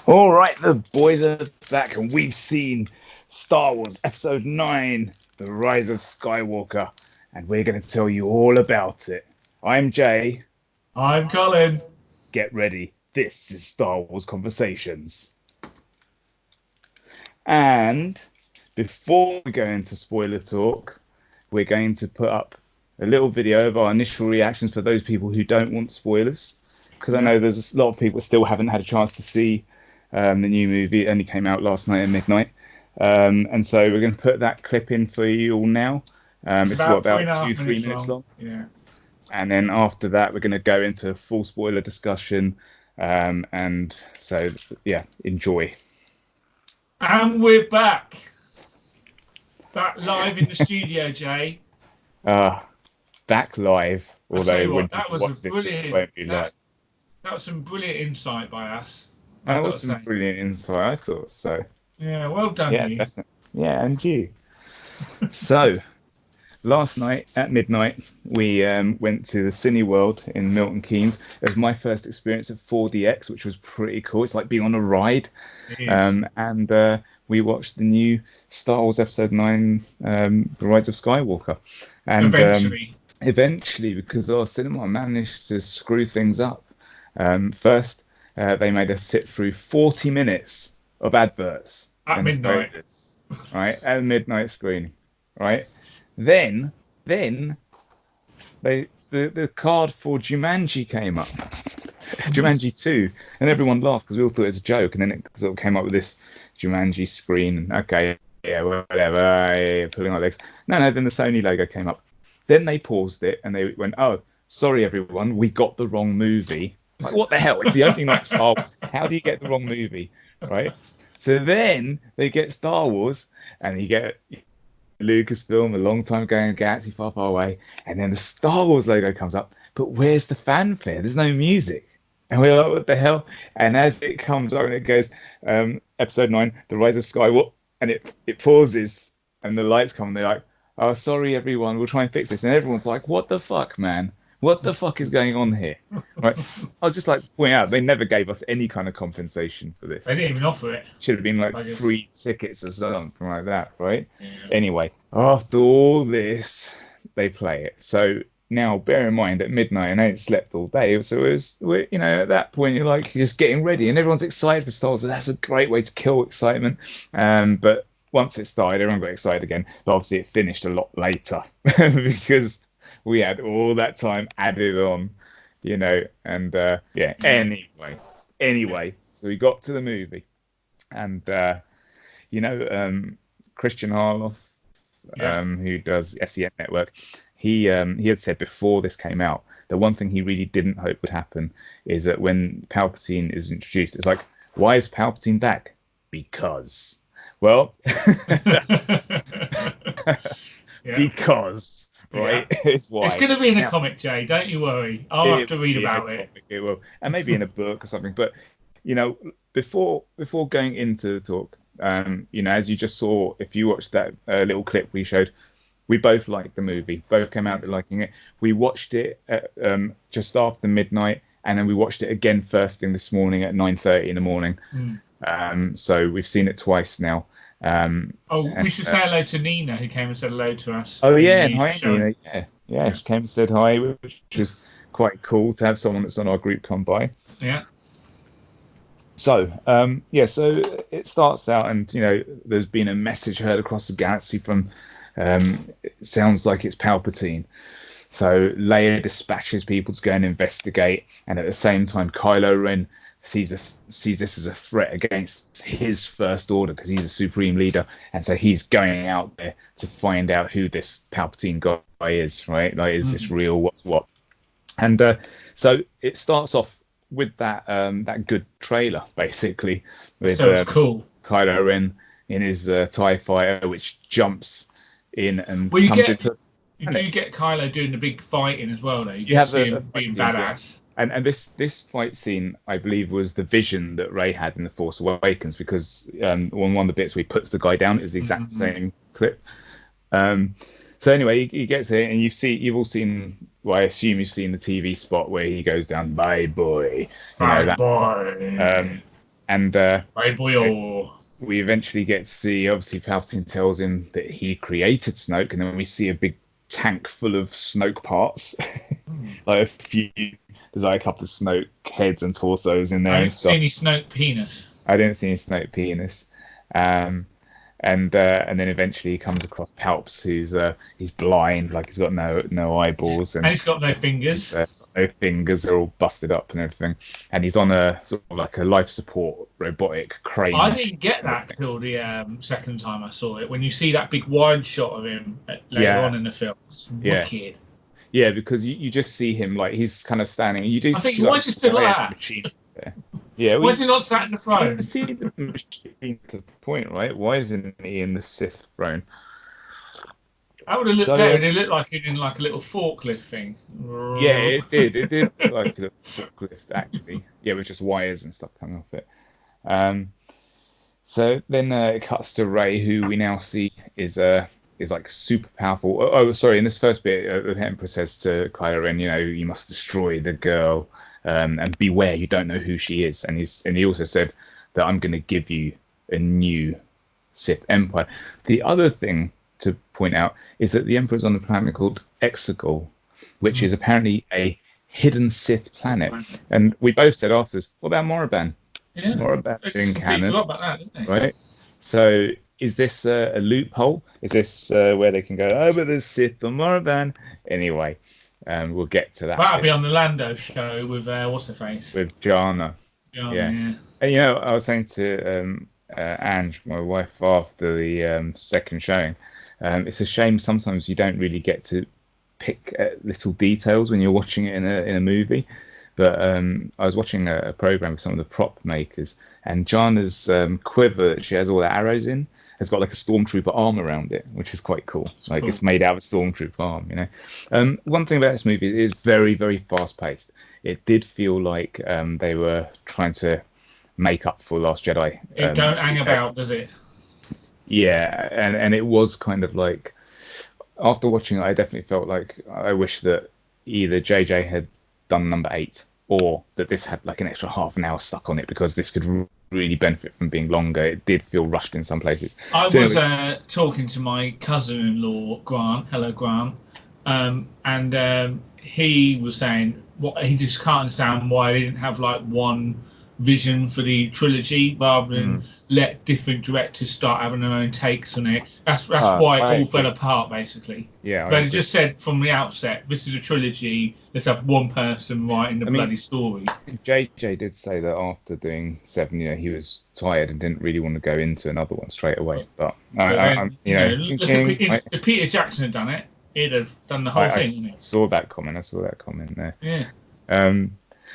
All right, the boys are back, and we've seen Star Wars Episode 9, The Rise of Skywalker, and we're going to tell you all about it. I'm Jay. I'm Colin. Get ready. This is Star Wars Conversations. And before we go into spoiler talk, we're going to put up a little video of our initial reactions for those people who don't want spoilers, because I know there's a lot of people still haven't had a chance to see the new movie. It only came out last night at midnight. And so we're going to put that clip in for you all now. It's about 2-3 minutes long. Yeah. And then after that, we're going to go into full spoiler discussion. And so, yeah, enjoy. And we're back. Back live in the studio, Jay. Back live. Although that was a brilliant. That was some brilliant insight by us. That was some brilliant insight. I thought so. Yeah, well done. Yeah, you. Definitely. Yeah, and you. So, last night at midnight, we went to the Cineworld in Milton Keynes. It was my first experience of 4DX, which was pretty cool. It's like being on a ride. And we watched the new Star Wars Episode 9, The Rise of Skywalker. And eventually, because our cinema managed to screw things up. First, they made us sit through 40 minutes of adverts at midnight, right? At a midnight screening, right? Then the card for Jumanji came up, Jumanji 2, and everyone laughed because we all thought it was a joke, and then it sort of came up with this Jumanji screen. And okay, yeah, whatever, pulling our legs. No, then the Sony logo came up. Then they paused it and they went, "Oh, sorry everyone, we got the wrong movie." Like, what the hell? It's the opening night of Star Wars. How do you get the wrong movie, right? So then they get Star Wars, and you get Lucasfilm, a long time ago in a galaxy far, far away, and then the Star Wars logo comes up. But where's the fanfare? There's no music. And we're like, what the hell? And as it comes up and it goes, Episode 9, The Rise of Skywalker, and it pauses, and the lights come, and they're like, "Oh, sorry everyone, we'll try and fix this." And everyone's like, "What the fuck, man? What the fuck is going on here?" Right? I'd just like to point out they never gave us any kind of compensation for this. They didn't even offer it. Should have been like free tickets or something like that, right? Yeah. Anyway, after all this, they play it. So now, bear in mind, at midnight, and I ain't slept all day. So it was, at that point, you're like just getting ready, and everyone's excited for Star Wars. But that's a great way to kill excitement. But once it started, everyone got excited again. But obviously, it finished a lot later because we had all that time added on, and anyway, so we got to the movie, and Christian Harloff, who does SEN Network, he had said before this came out that one thing he really didn't hope would happen is that when Palpatine is introduced, it's like, why is Palpatine back? Because, well, because. Right, yeah. It's going to be in a comic, Jay. Don't you worry. I'll have to read about it. It will, and maybe in a book or something. But before going into the talk, as you just saw, if you watched that little clip we showed, we both liked the movie. Both came out liking it. We watched it at, just after midnight, and then we watched it again first thing this morning at 9:30 in the morning. So we've seen it twice now. We should say hello to Nina, who came and said hello to us. Oh yeah, hi Nina. Yeah, she came and said hi, which was quite cool to have someone that's on our group come by. Yeah. So so it starts out, and there's been a message heard across the galaxy from. It sounds like it's Palpatine. So Leia dispatches people to go and investigate, and at the same time, Kylo Ren sees this as a threat against his First Order because he's a supreme leader, and so he's going out there to find out who this Palpatine guy is, right? Like, is this real? What's what? And so it starts off with that good trailer, basically, with cool. Kylo Ren in his TIE fighter, which jumps in and you get Kylo doing the big fighting as well, though. You have see him being badass. And this fight scene, I believe, was the vision that Rey had in The Force Awakens, because on one of the bits where he puts the guy down is the exact same clip. So anyway, he gets it, and you've all seen. Well, I assume you've seen the TV spot where he goes down, "Bye, boy." Bye, boy. And Right, boy. we eventually get to see, obviously, Palpatine tells him that he created Snoke, and then we see a big tank full of Snoke parts, like a few. There's like a couple of Snoke heads and torsos in there I and didn't see stuff. any Snoke penis. I didn't see any Snoke penis. And then eventually he comes across Palps, who's he's blind, like he's got no eyeballs, And he's got no fingers. no fingers, they're all busted up and everything. And he's on a sort of like a life support robotic crane. I didn't get that till the second time I saw it. When you see that big wide shot of him later on in the film, it's wicked. Yeah, because you just see him like he's kind of standing. You do. I think why is he still like that? Yeah, why is he not sat in the throne? You see the machine to the point, right? Why isn't he in the Sith throne? That would have looked better. It looked like it in like a little forklift thing. Yeah, it did. It did look like a forklift, actually. Yeah, with just wires and stuff coming off it. So then it cuts to Rey, who we now see is like super powerful. Oh, sorry. In this first bit, the Emperor says to Kylo Ren, you must destroy the girl, and beware, you don't know who she is. And he also said that I'm going to give you a new Sith Empire. The other thing to point out is that the Emperor's on a planet called Exegol, which is apparently a hidden Sith planet. And we both said afterwards, what about Moraban? Yeah, Moraban in canon, about that, didn't they? right? So is this a loophole? Is this where they can go, but there's Sith on Moraban? Anyway, we'll get to that. That'll be on the Lando show with what's her face? With Jana. Yeah. And I was saying to Ange, my wife, after the second showing, it's a shame sometimes you don't really get to pick little details when you're watching it in a movie. But I was watching a program with some of the prop makers, and Jana's quiver that she has all the arrows in has got like a stormtrooper arm around it, which is quite cool. Like cool. It's made out of a stormtrooper arm, One thing about this movie, it is very, very fast paced. It did feel like they were trying to make up for Last Jedi. It don't hang about, does it? Yeah, and it was kind of like, after watching it, I definitely felt like I wish that either JJ had done number 8, or that this had like an extra half an hour stuck on it, because this could really benefit from being longer. It did feel rushed in some places. I was talking to my cousin-in-law, Grant. Hello, Grant. And he was saying he just can't understand why they didn't have like one vision for the trilogy rather than let different directors start having their own takes on it. That's why it all fell apart, basically. Yeah. They just said from the outset, this is a trilogy, let's have one person writing the bloody story. JJ did say that after doing 7, he was tired and didn't really want to go into another one straight away. But if Peter Jackson had done it, he'd have done the whole thing. I saw that comment there. Yeah.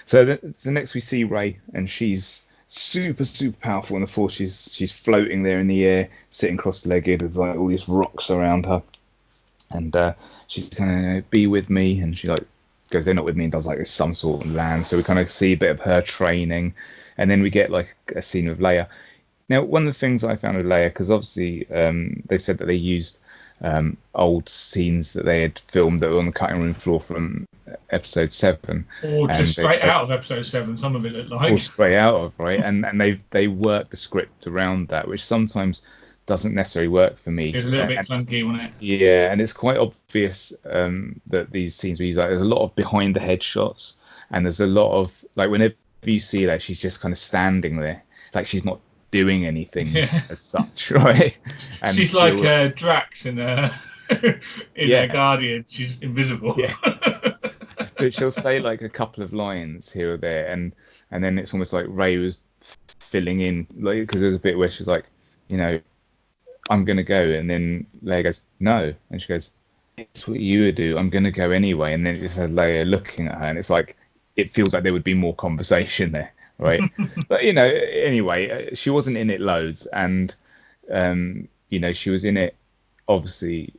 So next we see Rey, and she's super, super powerful in the Force. She's floating there in the air, sitting cross-legged with like all these rocks around her, and she's kind of be with me, and she like goes, they're not with me, and does like some sort of land. So we kind of see a bit of her training, and then we get like a scene with Leia. Now, one of the things I found with Leia, because obviously they said that they used old scenes that they had filmed that were on the cutting room floor from episode 7, or just straight out of episode 7. Some of it looked like, or straight out of, right? And they work the script around that, which sometimes doesn't necessarily work for me. It's a little bit clunky, wasn't it? Yeah, and it's quite obvious that these scenes we use, like, there's a lot of behind the head shots, and there's a lot of like whenever you see that, she's just kind of standing there, like she's not doing anything as such, right? And she's like Drax in in Guardian. She's invisible. Yeah. But she'll say like a couple of lines here or there, and then it's almost like Rey was filling in, like, because there's a bit where she's like, I'm gonna go, and then Leia goes, no, and she goes, it's what you would do, I'm gonna go anyway, and then it just has Leia looking at her, and it's like, it feels like there would be more conversation there, right? But anyway, she wasn't in it loads, and she was in it obviously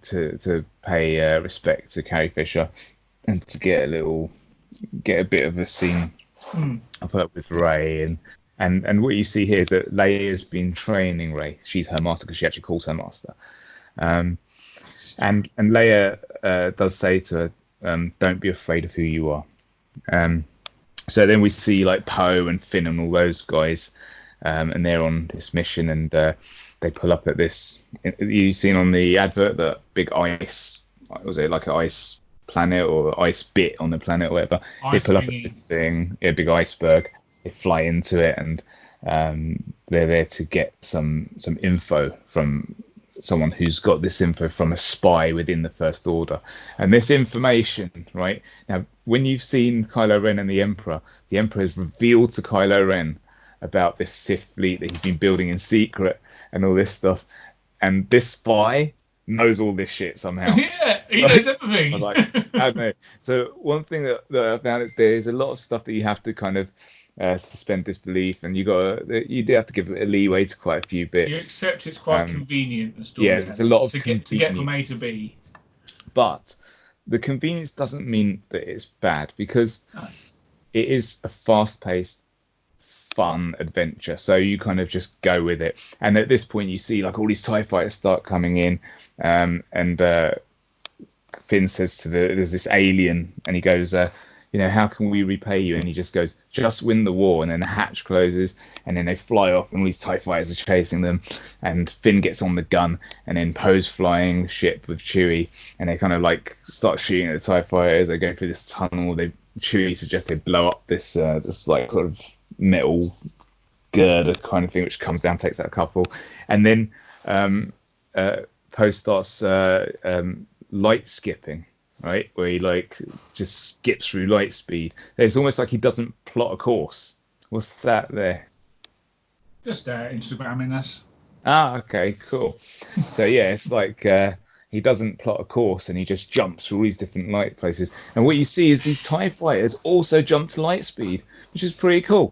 to pay respect to Carrie Fisher, and to get a bit of a scene up with Rey, and what you see here is that Leia's been training Rey. She's her master, because she actually calls her master. And Leia does say to her, don't be afraid of who you are. So then we see like Poe and Finn and all those guys, and they're on this mission, and they pull up at this. You've seen on the advert that big ice, was it like an ice planet or ice bit on the planet or whatever? They pull up at this thing, a big iceberg. They fly into it, and they're there to get some info from someone who's got this info from a spy within the First Order. And this information, right now, when you've seen Kylo Ren and the Emperor has revealed to Kylo Ren about this Sith fleet that he's been building in secret and all this stuff, and this spy knows all this shit somehow. Yeah, he knows everything. I was like, I don't know. So one thing that I found is there's a lot of stuff that you have to kind of suspend disbelief, and you do have to give it a leeway to quite a few bits. You accept it's quite convenient. Yeah, there's a lot of to get from A to B. But the convenience doesn't mean that it's bad, because it is a fast-paced, fun adventure. So you kind of just go with it. And at this point, you see like all these TIE fighters start coming in, and Finn says there's this alien, and he goes, how can we repay you? And he just goes, just win the war. And then the hatch closes, and then they fly off, and all these TIE fighters are chasing them. And Finn gets on the gun, and then Poe's flying the ship with Chewie, and they kind of like start shooting at the TIE fighters. They go through this tunnel. Chewie suggests they blow up this like kind of metal girder kind of thing, which comes down, takes out a couple. And then Poe starts light skipping. Right, where he like just skips through light speed. It's almost like he doesn't plot a course. What's that there? Just Instagramming us. Okay, cool. So yeah, it's like he doesn't plot a course, and he just jumps through all these different light places. And what you see is these TIE fighters also jump to light speed, which is pretty cool.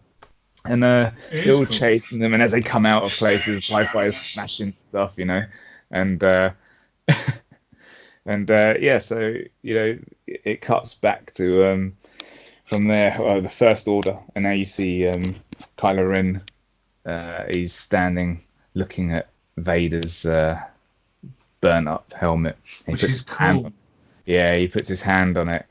And they're all chasing them, and as they come out of places, TIE fighters smashing stuff, and And so it cuts back to from there the First Order, and now you see Kylo Ren. He's standing looking at Vader's burnt up helmet, which is cool. He puts his hand on it,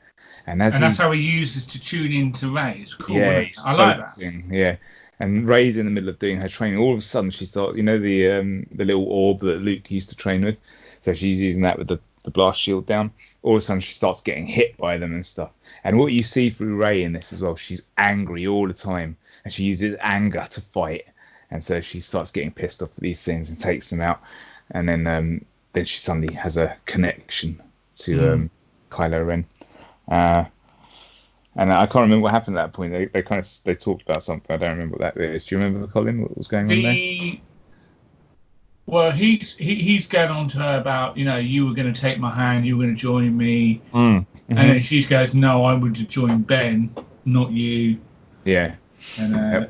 and that's how he uses to tune into Rey. It's cool. Yeah, I like that. Yeah. And Rey's in the middle of doing her training. All of a sudden, she starts, the little orb that Luke used to train with. So she's using that with the blast shield down. All of a sudden, she starts getting hit by them and stuff. And what you see through Rey in this as well, she's angry all the time, and she uses anger to fight. And so she starts getting pissed off at these things and takes them out. And then she suddenly has a connection to Kylo Ren. And I can't remember what happened at that point. They talked about something. I don't remember what that is. Do you remember, Colin, what was going on there? Well, he's going on to her about, you were going to take my hand, you were going to join me. Mm-hmm. And then she goes, no, I would have joined Ben, not you. Yeah. And,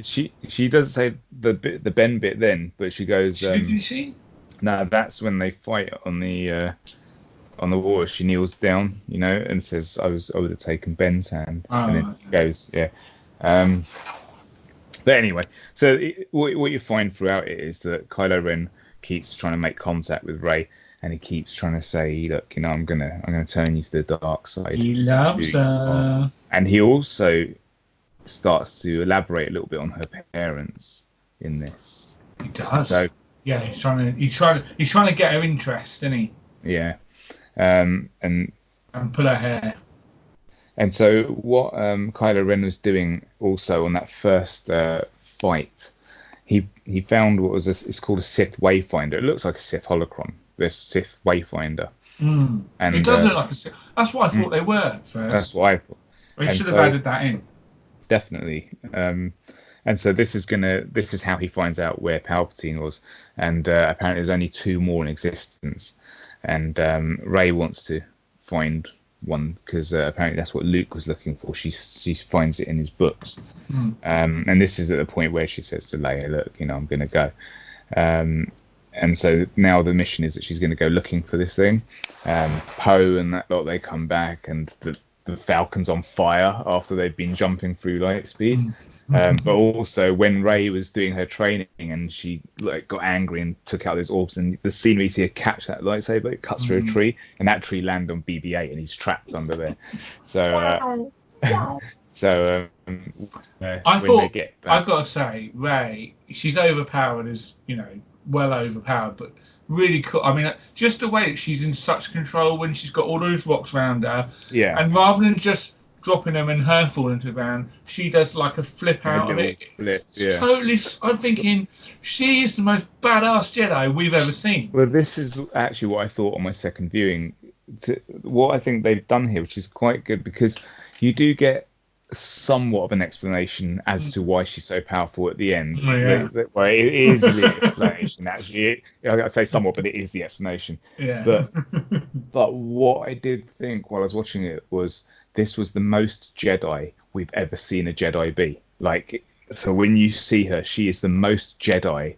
she doesn't say the Ben bit then, but she goes... did she? No, that's when they fight on the water. She kneels down, and says, I would have taken Ben's hand. And then she goes, yeah. But anyway, so what you find throughout it is that Kylo Ren keeps trying to make contact with Rey, and he keeps trying to say, look, I'm gonna turn you to the dark side. He loves her. And he also starts to elaborate a little bit on her parents in this. He does. So, yeah, he's trying to get her interest, isn't he? Yeah. And pull her hair. And so what Kylo Ren was doing also on that first fight, he found what was it's called a Sith Wayfinder. It looks like a Sith holocron. This Sith Wayfinder. Mm. And it does look like a Sith. That's what I thought they were at first. That's what I thought. We should have added that in. Definitely. And so this is how he finds out where Palpatine was. And apparently there's only two more in existence. And Rey wants to find one because apparently that's what Luke was looking for. She finds it in his books. And this is at the point where she says to Leia, look, I'm going to go. And so now the mission is that she's going to go looking for this thing. Poe and that lot, they come back, and the Falcon's on fire after they've been jumping through light speed. But also when Rey was doing her training and she got angry and took out those orbs, and the scene where you see her catch that lightsaber, it cuts through a tree, and that tree lands on BB-8 and he's trapped under there. So So I when thought, they get back, I've got to say, Ray, she's overpowered as, well overpowered, but really cool. I mean, just the way that she's in such control when she's got all those rocks around her. yeah, And rather than just dropping them and her falling to the ground, she does like a flip a out of little it. flip, It's yeah. totally, I'm thinking, she is the most badass Jedi we've ever seen. Well, this is actually what I thought on my second viewing. What I think they've done here, which is quite good, because you do get somewhat of an explanation as to why she's so powerful at the end. Oh, yeah. Well, it is the explanation, actually. I'd say somewhat, but it is the explanation. Yeah. But what I did think while I was watching it was this was the most Jedi we've ever seen a Jedi be. Like, so when you see her, she is the most Jedi.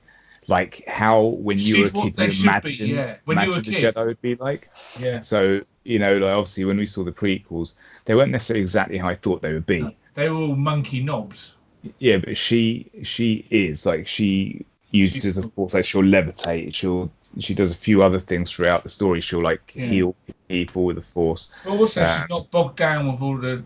Like how when you were a kid, you imagine the Jedi would be like. Yeah. So, like obviously when we saw the prequels, they weren't necessarily exactly how I thought they would be. No, they were all monkey knobs. Yeah, but she is like, she uses the Force, like she'll levitate, she does a few other things throughout the story. She'll like heal people with the Force. Well, also she's not bogged down with all the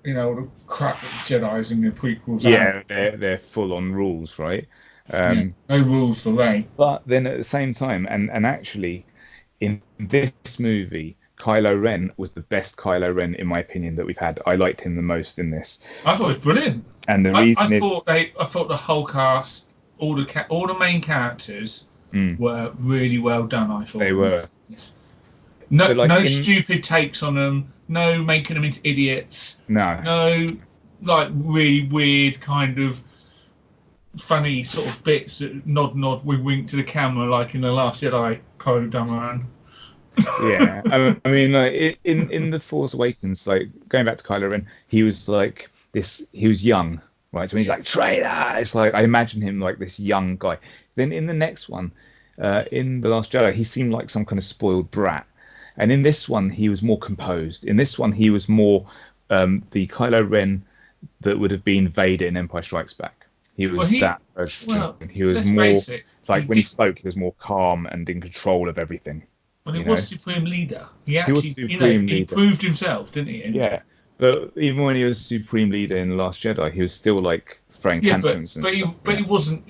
the crap that Jedi's in the prequels. Yeah, they're full on rules, right? No rules for Rey. But then at the same time, and actually, in this movie, Kylo Ren was the best Kylo Ren, in my opinion, that we've had. I liked him the most in this. I thought it was brilliant. And the reason I thought the whole cast, all the main characters were really well done. I thought they were. Yes. No stupid takes on them. No making them into idiots. No, like really weird kind of funny sort of bits that nod, wink, wink to the camera, like in the Last Jedi Poe Dameron. Yeah, I mean, like in the Force Awakens, like going back to Kylo Ren, he was like this. He was young, right? So when he's like traitor, it's like I imagine him like this young guy. Then in the next one, in the Last Jedi, he seemed like some kind of spoiled brat, and in this one, he was more composed. In this one, he was more the Kylo Ren that would have been Vader in Empire Strikes Back. He was that version. Well, he was more like when he spoke, he was more calm and in control of everything. Well, he was Supreme Leader. He was Supreme Leader. He proved himself, didn't he? Yeah, but even when he was Supreme Leader in The Last Jedi, he was still like throwing tantrums. But he wasn't.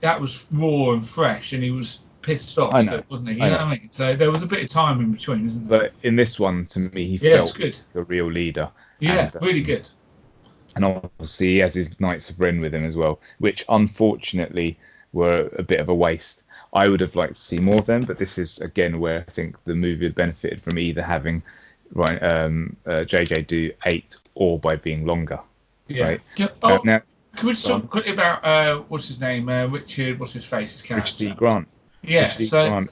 That was raw and fresh, and he was pissed off, still, wasn't he? You know what I mean? So there was a bit of time in between, isn't there? But in this one, to me, he felt good. Like a real leader. Yeah, and, really good. And obviously, he has his Knights of Ren with him as well, which unfortunately were a bit of a waste. I would have liked to see more of them, but this is again where I think the movie had benefited from either having JJ do 8 or by being longer. Yeah. Right? Now, can we just talk quickly about what's his name? Richard. What's his face? His character. Richard D. Grant. Yeah. Grant.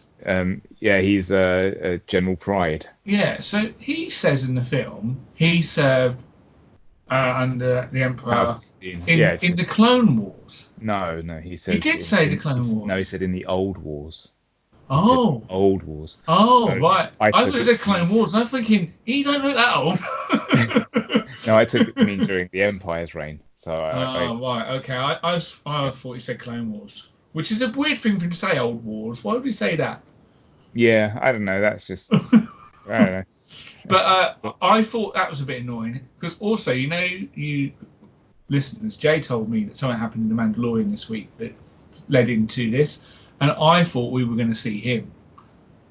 He's General Pride. Yeah. So he says in the film he served under the Emperor in the Clone Wars. No, he said he did say the Clone Wars. No, he said in the Old Wars. Old Wars. Oh, so right. I thought it said Clone Wars. And I'm thinking he don't look that old. No, I took it to mean during the Empire's reign. So. Right. Okay. I thought he said Clone Wars, which is a weird thing for him to say. Old Wars. Why would he say that? Yeah, I don't know. That's just. I don't know. But I thought that was a bit annoying because also, you listeners, Jay told me that something happened in The Mandalorian this week that led into this, and I thought we were going to see him.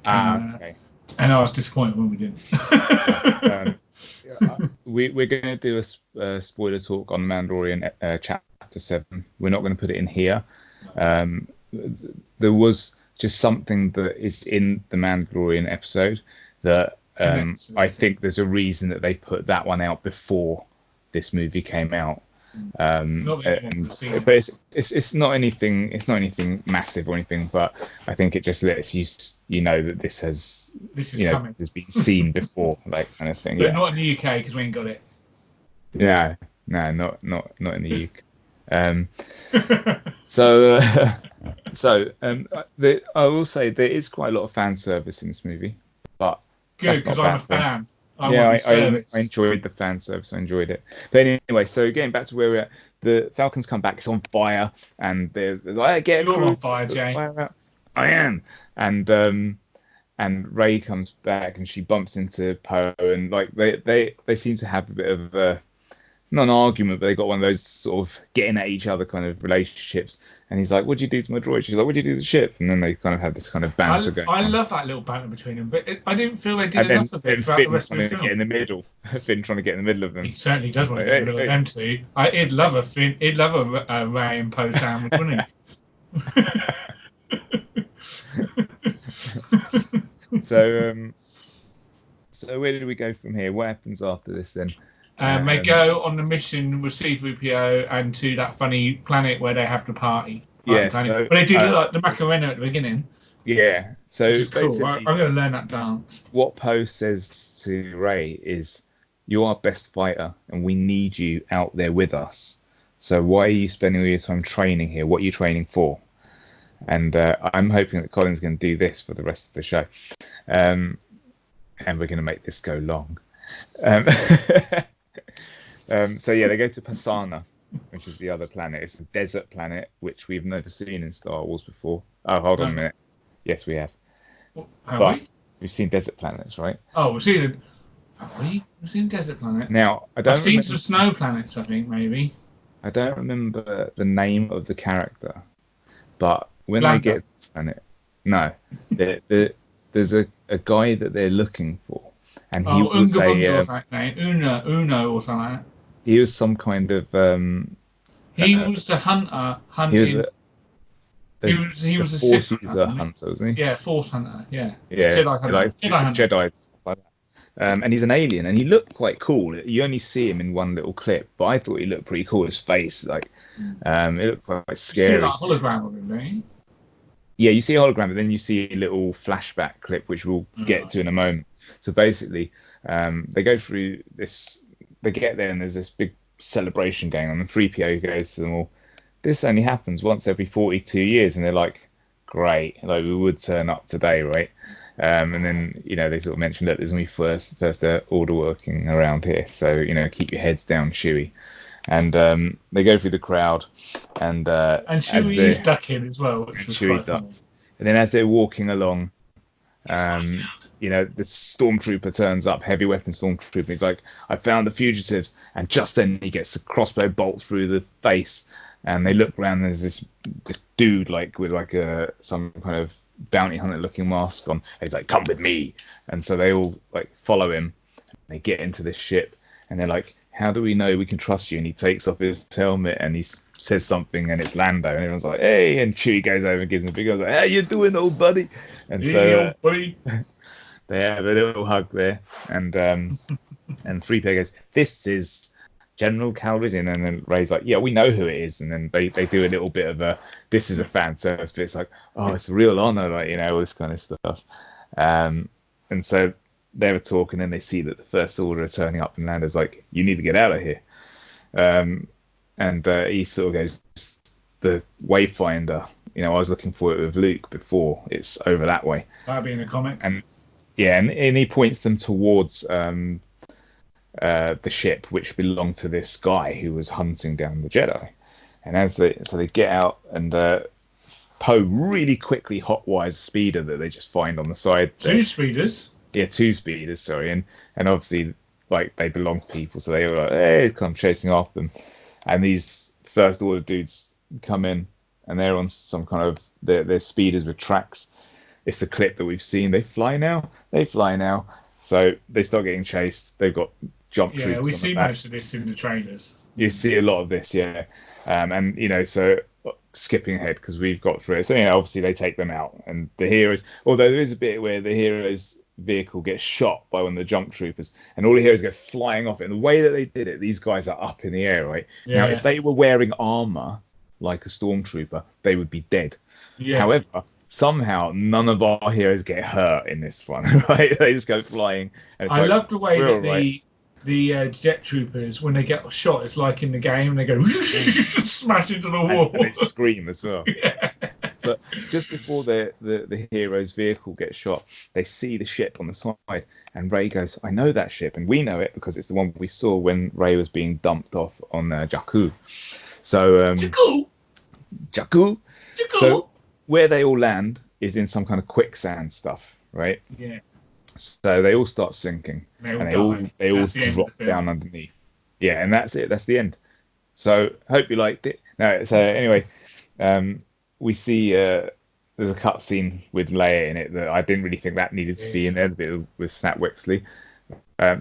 Okay. And I was disappointed when we didn't. We're going to do a spoiler talk on Mandalorian Chapter 7. We're not going to put it in here. There was just something that is in the Mandalorian episode that I think there's a reason that they put that one out before this movie came out. But it's not anything. It's not anything massive or anything. But I think it just lets you know that this is coming. Has been seen before, like kind of thing. But not in the UK because we ain't got it. Yeah, no, not in the UK. I will say there is quite a lot of fan service in this movie, but good because I'm a fan. I enjoyed the fan service. I enjoyed it. But anyway, so getting back to where we're at, the Falcons come back. It's on fire, and they're like, "You're on fire, Jay." I am. And Rey comes back, and she bumps into Poe, and like they seem to have a bit of not an argument, but they got one of those sort of getting at each other kind of relationships. And he's like, "What'd you do to my droid?" She's like, "What'd you do to the ship?" And then they kind of have this kind of banter going I on. love that little banter between them, but I didn't feel they did And then, enough of it throughout Finn the rest of the trying to film. get in the middle. Finn trying to get in the middle of them. He certainly does want to Like, get rid of them two. He'd love a Finn. He'd love a Ray and Poe sandwich, wouldn't he? So where did we go from here? What happens after this then? They go on the mission with C-3PO and to that funny planet where they have the party. Yeah, but they do like the Macarena at the beginning. Yeah, so which is cool. basically, I'm going to learn that dance. What Poe says to Rey is, "You're our best fighter, and we need you out there with us. So why are you spending all your time training here? What are you training for?" And I'm hoping that Colin's going to do this for the rest of the show, and we're going to make this go long. So yeah, they go to Pasana, which is the other planet. It's a desert planet, which we've never seen in Star Wars before. Oh, hold on a minute. Yes, we have. We've seen desert planets, right? Oh, we've seen We've seen desert planet. Now, I've seen some snow planets, I think, maybe. I don't remember the name of the character, but when Lando. they get to this planet, no, there's a guy that they're looking for, and he was Uno or something like that. He was some kind of he was the hunter hunting. He was a Force user hunter, wasn't he? Yeah, Force hunter. Yeah. Jedi hunter. Jedi, like that. And he's an alien, and he looked quite cool. You only see him in one little clip, but I thought he looked pretty cool. His face, like, it looked quite scary. You see like hologram of him, don't you? Yeah, you see a hologram, but then you see a little flashback clip, which we'll get to in a moment. So basically, they go through this. They get there, and there's this big celebration going on. And 3PO goes to them all. This only happens once every 42 years, and they're like, "Great, like we would turn up today, right?" And then they sort of mention that there's only first order working around here, so keep your heads down, Chewie. And they go through the crowd, and Chewie is ducking as well, which was quite funny. And then as they're walking along, the stormtrooper turns up, heavy weapon stormtrooper. He's like, "I found the fugitives," and just then he gets a crossbow bolt through the face. And they look around, and there's this dude with some kind of bounty hunter looking mask on. And he's like, "Come with me." And so they all follow him. They get into this ship, and they're like, "How do we know we can trust you?" And he takes off his helmet and he says something, and it's Lando. And everyone's like, "Hey!" And Chewie goes over and gives him a big hug, like, "How you doing, old buddy?" And so they have a little hug there, and 3PO goes, "This is General Calrissian," and then Rey's like, "Yeah, we know who it is." And then they do a little bit of this is a fan service, but it's like, "Oh, it's a real honor," all this kind of stuff. And so they're talking, and they see that the First Order are turning up, and Lando's like, "You need to get out of here." And he sort of goes, "The Wayfinder, I was looking for it with Luke before. It's over that way." That'd be in the comic. And he points them towards the ship, which belonged to this guy who was hunting down the Jedi. And as they get out, and Poe really quickly hotwires a speeder that they just find on the side. Two speeders. Yeah, two speeders. Sorry, and obviously they belong to people, so they were like, "Hey," come chasing after them. And these First Order dudes come in, and they're on some kind of they're speeders with tracks. It's a clip that we've seen. They fly now. So they start getting chased. They've got jump troops. Yeah, we see most of this in the trailers. You see a lot of this, yeah. And so skipping ahead because we've got through it. So obviously they take them out, and the heroes. Although there is a bit where the hero's vehicle gets shot by one of the jump troopers, and all the heroes go flying off it. And the way that they did it, these guys are up in the air, right? Yeah. Now, if they were wearing armor like a stormtrooper, they would be dead. Yeah. However, somehow none of our heroes get hurt in this one, right? They just go flying. And I love the way that the jet troopers, when they get shot, it's like in the game, and they go smash into the wall. And they scream as well. Yeah. But just before the hero's vehicle gets shot, they see the ship on the side, and Rey goes, "I know that ship," and we know it because it's the one we saw when Rey was being dumped off on Jakku. So Jakku. So where they all land is in some kind of quicksand stuff, right? Yeah. So they all start sinking, and they all drop down underneath. Yeah, and that's it. That's the end. So hope you liked it. No, so anyway, we see there's a cut scene with Leia in it that I didn't really think that needed to be in there. The bit with Snap Wexley.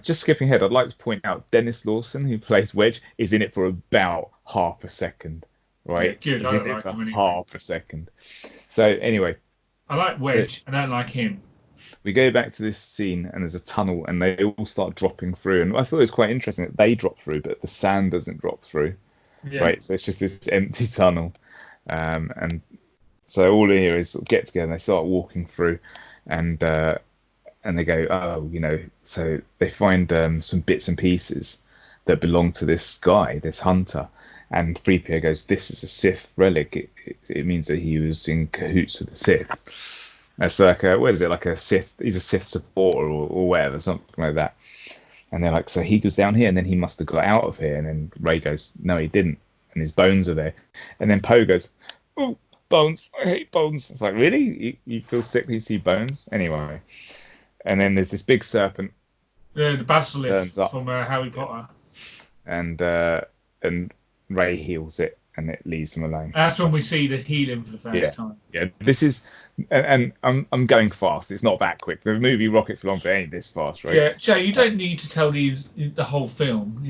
Just skipping ahead, I'd like to point out Dennis Lawson, who plays Wedge, is in it for about half a second. Right? Yeah, good. He's I don't in it like for him anyway. half a second. So anyway, I like Wedge. I don't like him. we go back to this scene and there's a tunnel and they all start dropping through. And I thought it was quite interesting that they drop through, but the sand doesn't drop through. Yeah. Right? So it's just this empty tunnel. And so all they hear is sort of get together and they start walking through and they go, oh, so they find some bits and pieces that belong to this guy, this hunter. And 3PO goes, this is a Sith relic. It means that he was in cahoots with the Sith. It's like what is it? Like a Sith? He's a Sith supporter or whatever, something like that. And they're like, so he goes down here, and then he must have got out of here. And then Rey goes, no, he didn't. And his bones are there. And then Poe goes, oh, bones! I hate bones. It's like, really? You feel sick when you see bones? Anyway. And then there's this big serpent. Yeah, the basilisk from Harry Potter. And Rey heals it. And it leaves him alone. That's when we see the healing for the first time. Yeah, this is, and I'm going fast. It's not that quick. The movie rockets along, but it ain't this fast, right? Yeah, Joe, you don't need to tell the whole film.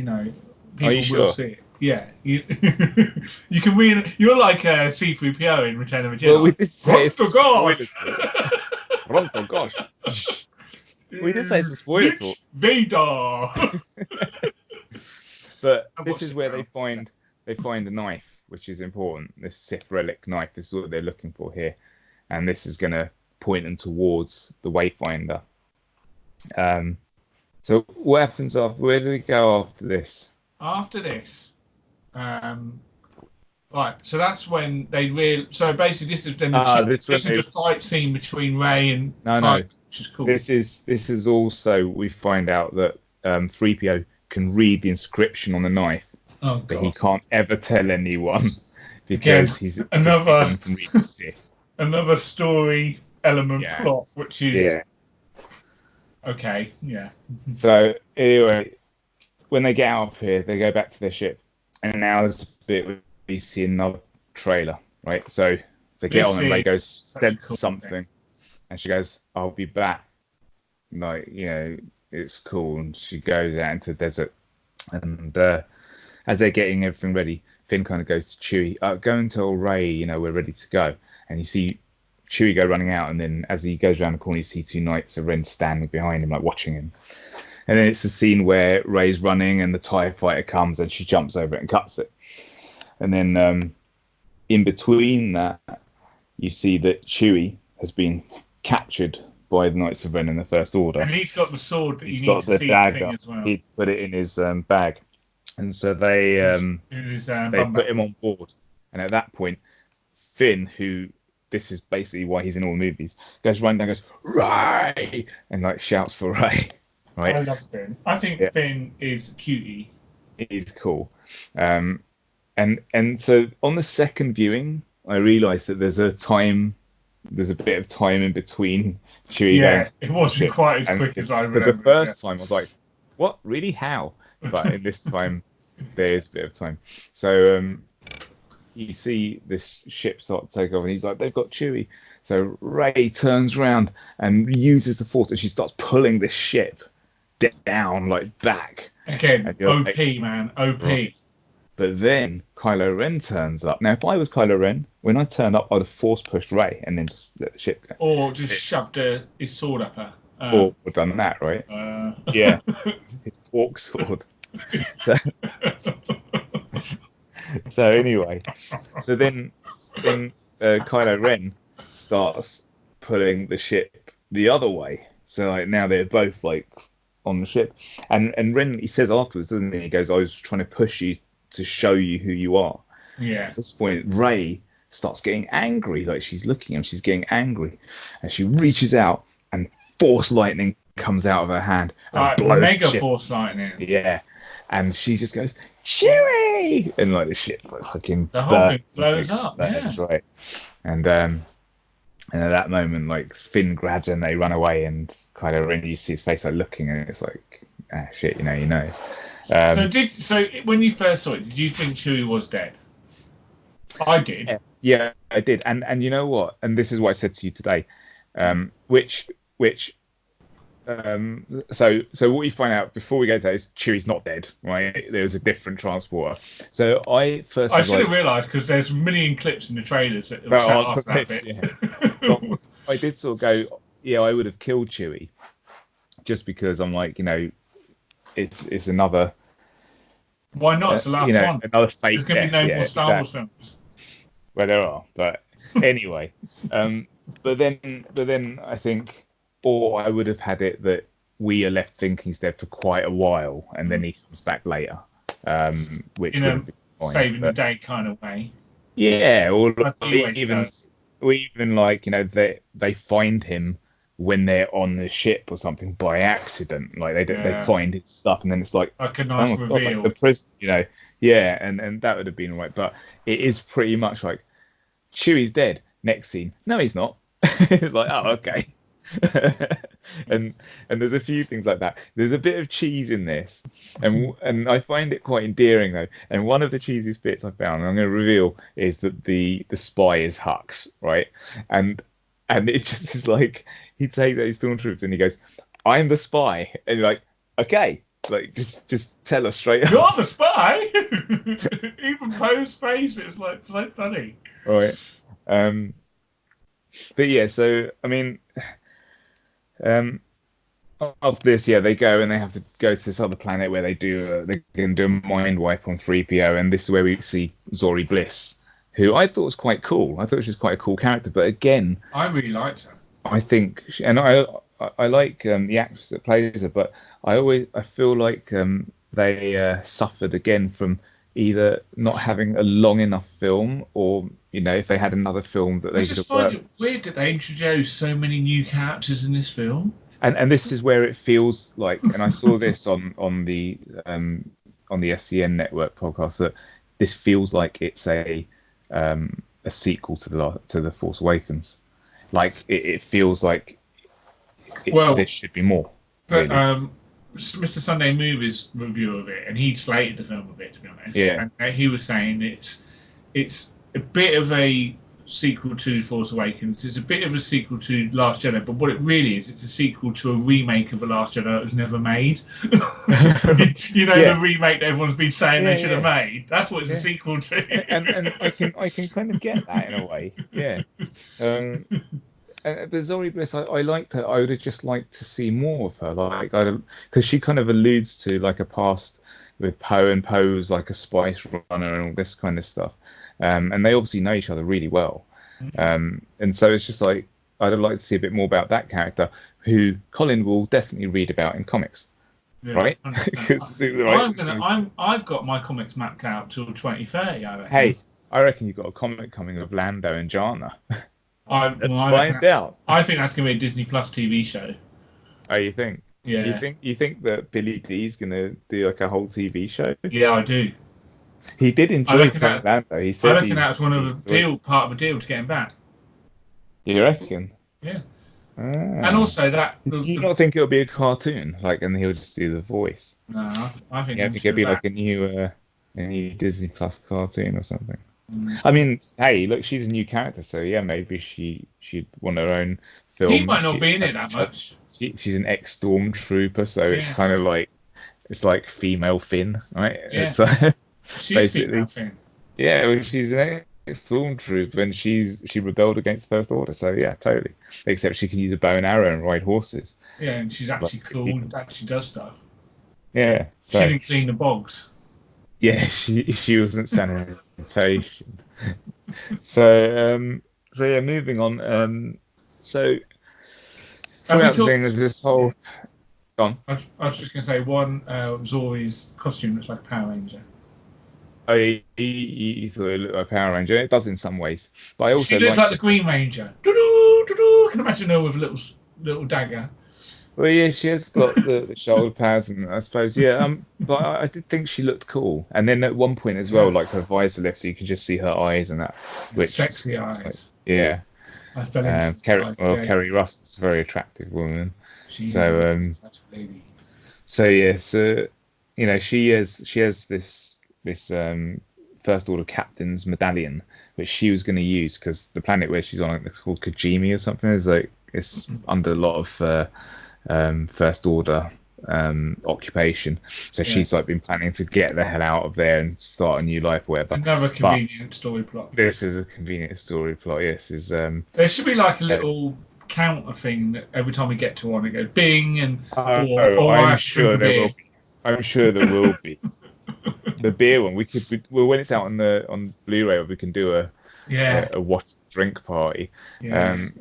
People will see it. Yeah, you can read. You're like C-3PO in Return of the Jedi. Well, we did say it's a gosh. Gosh. We did say it's a spoiler talk. Vader. But this is where they find a knife, which is important. This Sith relic knife. This is what they're looking for here, and this is going to point them towards the Wayfinder. So what happens after? Where do we go after this? After this, right. So that's when they So basically, this is then this is the fight scene between Rey and Kylo, which is cool. This is also we find out that 3PO can read the inscription on the knife. Oh, but he can't ever tell anyone because he's another story element plot, which is okay. Yeah. So anyway, when they get out of here, they go back to their ship, and now there's a bit where we see another trailer, right? So they get on and Rey goes, sense something, and she goes, "I'll be back." Like it's cool, and she goes out into the desert, and as they're getting everything ready, Finn kind of goes to Chewie, go and tell Rey, we're ready to go. And you see Chewie go running out, and then as he goes around the corner, you see two Knights of Ren standing behind him, like watching him. And then it's the scene where Rey's running, and the TIE fighter comes, and she jumps over it and cuts it. And then in between that, you see that Chewie has been captured by the Knights of Ren in the First Order. And he's got the sword that he's got the dagger as well. He put it in his bag. And so they put him on board. And at that point, Finn, who this is basically why he's in all the movies, goes running down, goes, Rey! And like shouts for Rey. Right? I love Finn. I think Finn is a cutie. He's cool. And so on the second viewing, I realised that there's a bit of time in between Chewie going. It wasn't quite as quick as I remember. But the first time I was like, what? Really? How? But in this time, there is a bit of time. So you see this ship start to take off, and he's like, they've got Chewie. So Rey turns around and uses the Force, and she starts pulling this ship down, like back. Again, OP, like, man, OP. Right. But then Kylo Ren turns up. Now, if I was Kylo Ren, when I turned up, I'd have force pushed Rey and then just let the ship go. Or just shoved his sword up her. Or done that, right? Yeah. His fork sword. So anyway, then Kylo Ren starts pulling the ship the other way. So like now they're both like on the ship, and Ren, he says afterwards, doesn't he? He goes, "I was trying to push you to show you who you are." Yeah. At this point, Rey starts getting angry. Like she's looking at him, she's getting angry, and she reaches out, and Force lightning comes out of her hand. And blows mega the ship. Force lightning. Yeah. And she just goes, Chewie! And like the ship like fucking the whole thing blows up. That's right. And at that moment, like Finn grabs her and they run away, and Kylo Ren, you see his face like looking, and it's like, shit, you know. So when you first saw it, did you think Chewie was dead? I did. Yeah, I did. And you know what? And this is what I said to you today. Which so what you find out before we go to that is Chewie's not dead, right? There's a different transporter. So I should have realised because there's a million clips in the trailers that set off that bit. Yeah. I did sort of go, yeah, I would have killed Chewie, just because I'm like, it's another. Why not? It's the last one. Another fake. There's going to be no more Star Wars films. Well, there are, but anyway. But then I think, or I would have had it that we are left thinking he's dead for quite a while, and then he comes back later, which in a saving the day kind of way. Yeah, or even like they find him when they're on the ship or something by accident, like they find his stuff, and then it's like a nice reveal. God, like the prison, yeah, and that would have been right, but it is pretty much like Chewie's dead. Next scene, no, he's not. It's like, oh, okay. and there's a few things like that. There's a bit of cheese in this, and I find it quite endearing though. And one of the cheesiest bits I found, and I'm going to reveal, is that the spy is Hux, right? And it just is like he takes out his stormtroopers and he goes, "I'm the spy," and you're like, okay, like just tell us straight up. You're the spy. Even Poe's face, it was like so funny. Right. But yeah, so I mean, after this, they go and they have to go to this other planet where they can do a mind wipe on 3PO, and this is where we see Zori Bliss, who I thought was quite cool. I thought she was quite a cool character, but again, I really liked her. I think, and I like the actress that plays her, but I feel like they suffered again from either not having a long enough film, or if they had another film that they could have worked. I just find it weird that they introduced so many new characters in this film. And this is where it feels like, and I saw this on the SCN Network podcast, that this feels like it's a sequel to the Force Awakens. Like it feels like there should be more. But really. Mr. Sunday Movies review of it, and he'd slated the film a bit, to be honest. Yeah. And he was saying it's a bit of a sequel to Force Awakens. It's a bit of a sequel to Last Jedi, but what it really is, it's a sequel to a remake of The Last Jedi that was never made. The remake that everyone's been saying they should have made. That's what it's a sequel to. and I can kind of get that in a way. Yeah. But Zori Bliss, I liked her. I would have just liked to see more of her, like because she kind of alludes to like a past with Poe, and Poe's like a spice runner and all this kind of stuff. And they obviously know each other really well. And so it's just like I'd like to see a bit more about that character, who Colin will definitely read about in comics, right? I've got my comics mapped out till 2030. I reckon. Hey, I reckon you've got a comic coming of Lando and Jana. Let's find out. I think that's going to be a Disney Plus TV show. Oh, you think? Yeah. You think that Billy D's going to do like a whole TV show? Yeah, I do. He did enjoy playing Lando. He said I reckon that was part of a deal to get him back. You reckon? Yeah. And also that. Do you not think it'll be a cartoon, like, and he'll just do the voice? No, I think. Yeah, I think it'll be like a new Disney Plus cartoon or something. I mean, hey, look, she's a new character, so yeah, maybe she'd want her own film. He might not be in it that much. She's an ex-stormtrooper, so it's kind of like female Finn, right? Yeah. She's basically female Finn. Yeah, well, she's an ex-stormtrooper, and she rebelled against the First Order, so yeah, totally. Except she can use a bow and arrow and ride horses. Yeah, and she's actually cool and actually does stuff. Yeah. She didn't clean the bogs. Yeah, she wasn't sanitation. So yeah, moving on. So throughout the thing, there's this whole. Go on. I was just going to say one. Zori's costume looks like a Power Ranger. Oh, you thought it looked like a Power Ranger. It does in some ways, but I also. She looks like the Green Ranger. I can imagine her with a little dagger. Well, yeah, she has got the shoulder pads, and I suppose, yeah. But I did think she looked cool. And then at one point as well, like her visor left, so you could just see her eyes and that. Which, sexy eyes. Yeah. I fell into Kerry Russell's a very attractive woman. She's such a lady. So yeah, so she has this First Order Captain's medallion, which she was going to use because the planet where she's on, it's called Kajimi or something. It's under a lot of First Order occupation. So she's like been planning to get the hell out of there and start a new life, or whatever. Another convenient story plot. This is a convenient story plot. Yes, there should be like a little counter thing that every time we get to one, it goes bing, and I'm sure there will be. I'm sure there will be. The beer one, when it's out on Blu-ray, we can do a watch drink party. Very,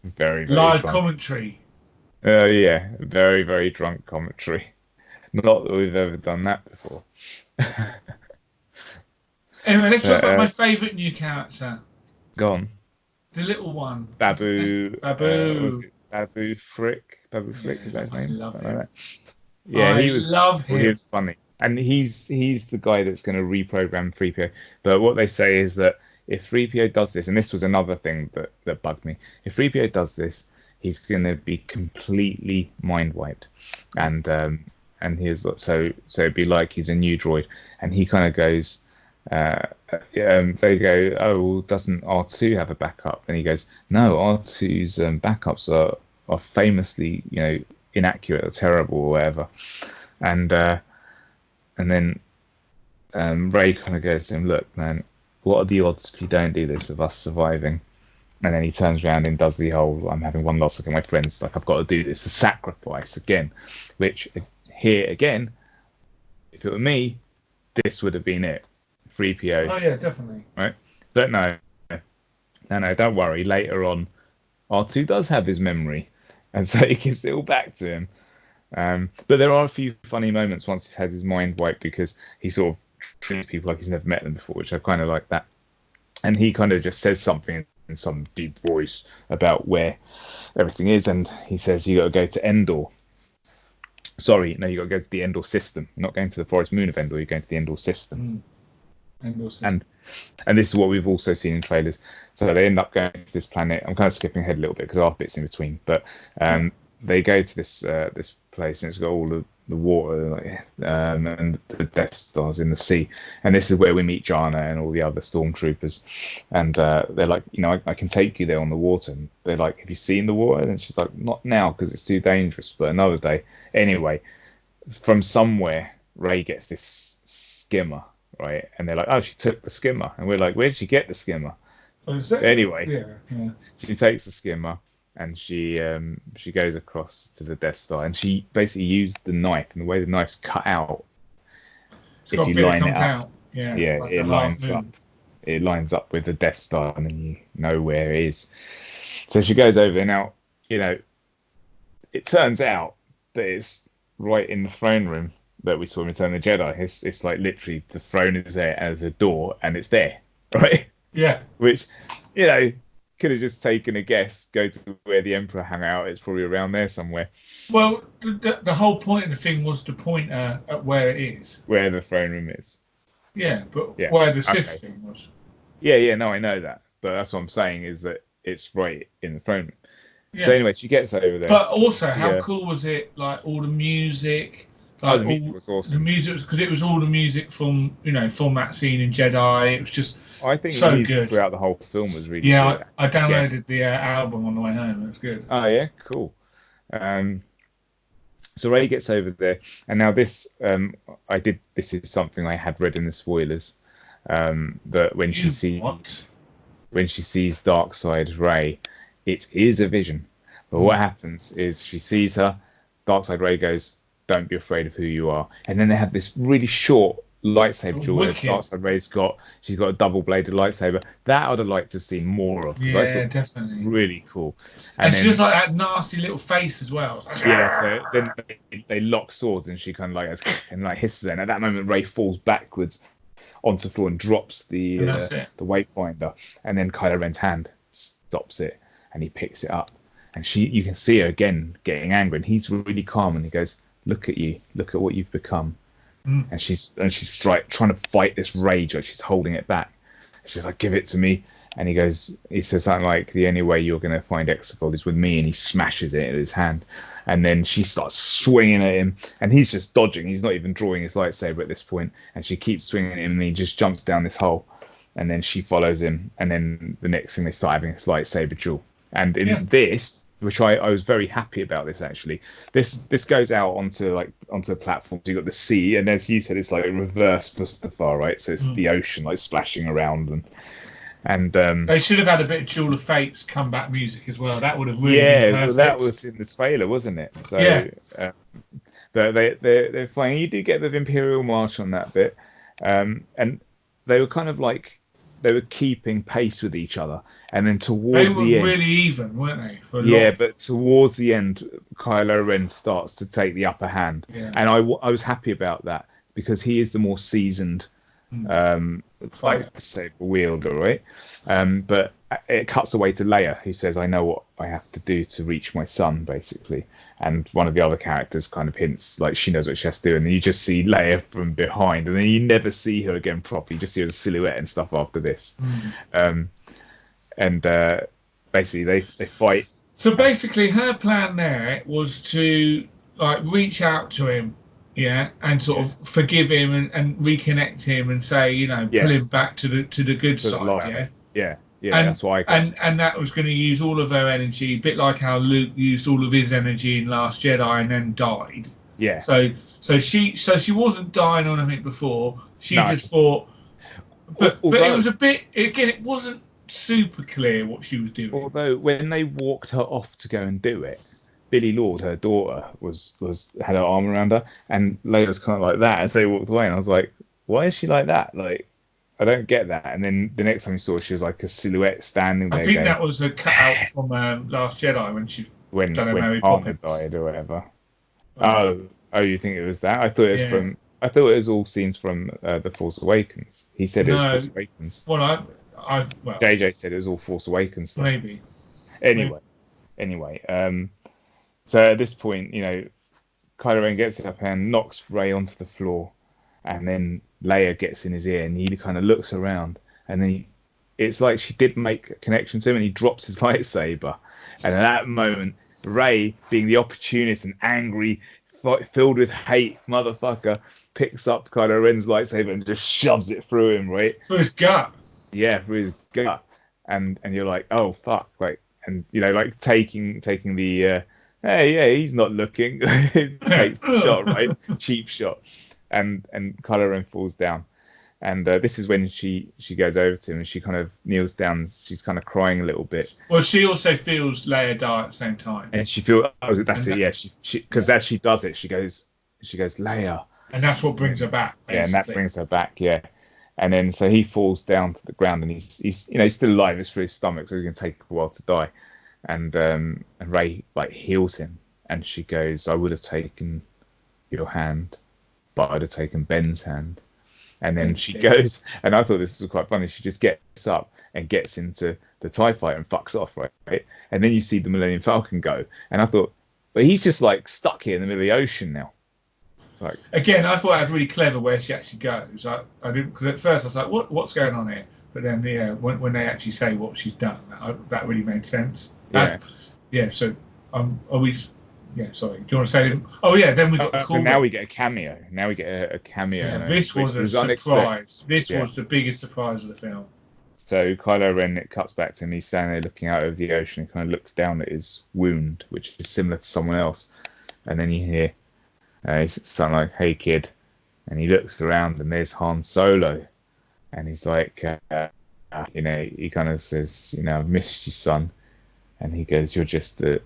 very live fun. commentary. Very, very drunk commentary. Not that we've ever done that before. Anyway, let's talk about my favourite new character. Go on. The little one. Babu. Babu Frick? Babu Frick, is that his name? I love him. Like that. He was funny. And he's the guy that's going to reprogram 3PO. But what they say is that if 3PO does this, and this was another thing that bugged me, if 3PO does this, he's going to be completely mind wiped. And he's so it'd be like he's a new droid. And he kind of goes, they go, oh, well, doesn't R2 have a backup? And he goes, no, R2's backups are famously, inaccurate or terrible or whatever. And then Ray kind of goes to him, look, man, what are the odds if you don't do this of us surviving? And then he turns around and does the whole, I'm having one loss, look at my friends, like, I've got to do this, a sacrifice again. Which, here again, if it were me, this would have been it. 3PO. Oh, yeah, definitely. Right? But no, don't worry. Later on, R2 does have his memory, and so he gives it all back to him. But there are a few funny moments once he's had his mind wiped, because he sort of treats people like he's never met them before, which I kind of like that. And he kind of just says something in some deep voice about where everything is, and he says, you got to go to Endor. Sorry, no, you got to go to the Endor system. You're not going to the forest moon of Endor, you're going to the Endor system. Endor system. And this is what we've also seen in trailers. So they end up going to this planet. I'm kind of skipping ahead a little bit because there are bits in between, but they go to this place, and it's got all the water, and the Death Star's in the sea. And this is where we meet Jana and all the other stormtroopers. And they're like, I can take you there on the water. And they're like, have you seen the water? And she's like, not now because it's too dangerous, but another day. Anyway, from somewhere, Rey gets this skimmer, right? And they're like, oh, she took the skimmer. And we're like, where did she get the skimmer? Anyway, she takes the skimmer. And she goes across to the Death Star, and she basically used the knife, and the way the knife's cut out, if you line it up, like it lines up. It lines up with the Death Star, and then you know where it is. So she goes over. Now, it turns out that it's right in the throne room that we saw in Return of the Jedi. It's like literally the throne is there as a door, and it's there, right? Yeah. Which, could have just taken a guess, go to where the Emperor hung out. It's probably around there somewhere. Well, the whole point of the thing was to point at where it is. Where the throne room is. Yeah, but where the Sith thing was. Yeah, no, I know that. But that's what I'm saying, is that it's right in the throne room. Yeah. So anyway, she gets over there. But also, how cool was it? Like, all the music. Like, the music was awesome. The music was, because it was all the music from that scene in Jedi. It was just so good. Throughout the whole film was really good. Yeah, I downloaded the album on the way home. It was good. Oh yeah, cool. So Rey gets over there, and now this, this is something I had read in the spoilers. That when she sees Darkseid Rey, it is a vision. But what happens is she sees her, Darkseid Rey goes, don't be afraid of who you are. And then they have this really short lightsaber duel. Darkseid Rey's she's got a double-bladed lightsaber. That I would have liked to have seen more of. Yeah, definitely. Really cool. And she just like that nasty little face as well. Yeah, so then they lock swords, and she kind of like hisses. And at that moment, Rey falls backwards onto the floor and drops the Wayfinder. And then Kylo Ren's hand stops it, and he picks it up. And you can see her again getting angry, and he's really calm, and he goes, look at you, look at what you've become. And she's trying to fight this rage, like she's holding it back. She's like, give it to me. And he says something like, the only way you're going to find Exegol is with me, and he smashes it in his hand. And then she starts swinging at him, and he's just dodging. He's not even drawing his lightsaber at this point, and she keeps swinging at him, and he just jumps down this hole. And then she follows him, and then the next thing they start having this lightsaber duel. And in this, which I was very happy about this actually, this goes out onto the platform. So you got the sea, and as you said, it's like a reverse Mustafar, right? So it's the ocean like splashing around them. And they should have had a bit of Duel of Fates comeback music as well. That would have really been perfect. Well, that was in the trailer, wasn't it? So but they're flying. You do get the Imperial March on that bit, and they were kind of like they were keeping pace with each other, and then towards the end, really even, weren't they? But towards the end, Kylo Ren starts to take the upper hand, and I was happy about that because he is the more seasoned lightsaber wielder, right? But it cuts away to Leia, who says, "I know what I have to do to reach my son," basically. And one of the other characters kind of hints like she knows what she has to do, and then you just see Leia from behind, and then you never see her again properly. You just see her as a silhouette and stuff after this. Basically they fight. So basically, her plan there was to like reach out to him, and sort of forgive him and reconnect him and say, pull him back to the good side, and, that's why. And that was going to use all of her energy, a bit like how Luke used all of his energy in Last Jedi and then died. Yeah. So she wasn't dying on anything before. She just thought, but it was a bit again. It wasn't super clear what she was doing. Although when they walked her off to go and do it, Billy Lord, her daughter, had her arm around her, and Leia was kind of like that as they walked away, and I was like, why is she like that? Like, I don't get that. And then the next time you saw her, she was like a silhouette standing there. I think that was a cutout from Last Jedi when Mary Poppins died or whatever. Oh, you think it was that? I thought it was from. I thought it was all scenes from The Force Awakens. He said it was Force Awakens. Well, JJ said it was all Force Awakens stuff. Maybe. Anyway. So at this point, Kylo Ren gets up and knocks Rey onto the floor, and then Leia gets in his ear, and he kind of looks around, and then it's like she did make a connection to him, and he drops his lightsaber, and at that moment, Rey, being the opportunist and angry, filled with hate motherfucker, picks up Kylo Ren's lightsaber and just shoves it through him, right? Through his gut. Yeah, through his gut, and you're like, oh fuck, like, and like taking the. Hey, he's not looking. Takes the shot, right? Cheap shot, and Kylo Ren falls down, and this is when she goes over to him and she kind of kneels down. She's kind of crying a little bit. Well, she also feels Leia die at the same time, and she feels she because as she does it, she goes Leia, and that's what brings her back. Basically. Yeah, and that brings her back. Yeah, and then so he falls down to the ground, and he's still alive. It's through his stomach, so he's gonna take a while to die. And Rey like heals him, and she goes, "I would have taken your hand, but I'd have taken Ben's hand." And then she goes, and I thought this was quite funny. She just gets up and gets into the TIE fighter and fucks off, right? And then you see the Millennium Falcon go, and I thought, but he's just like stuck here in the middle of the ocean now. It's like, again, I thought that was really clever where she actually goes. I didn't, because at first I was like, what's going on here? But then when they actually say what she's done, that really made sense. So are we? Yeah, sorry. Do you want to say? Then we got. So now we get a cameo. Now we get a cameo. Yeah, this was a surprise. This was the biggest surprise of the film. So Kylo Ren, it cuts back to him. He's standing there looking out over the ocean and kind of looks down at his wound, which is similar to someone else. And then you hear something like, "Hey kid," and he looks around and there's Han Solo, and he's like, he kind of says, "I've missed you, son." And he goes, "You're just a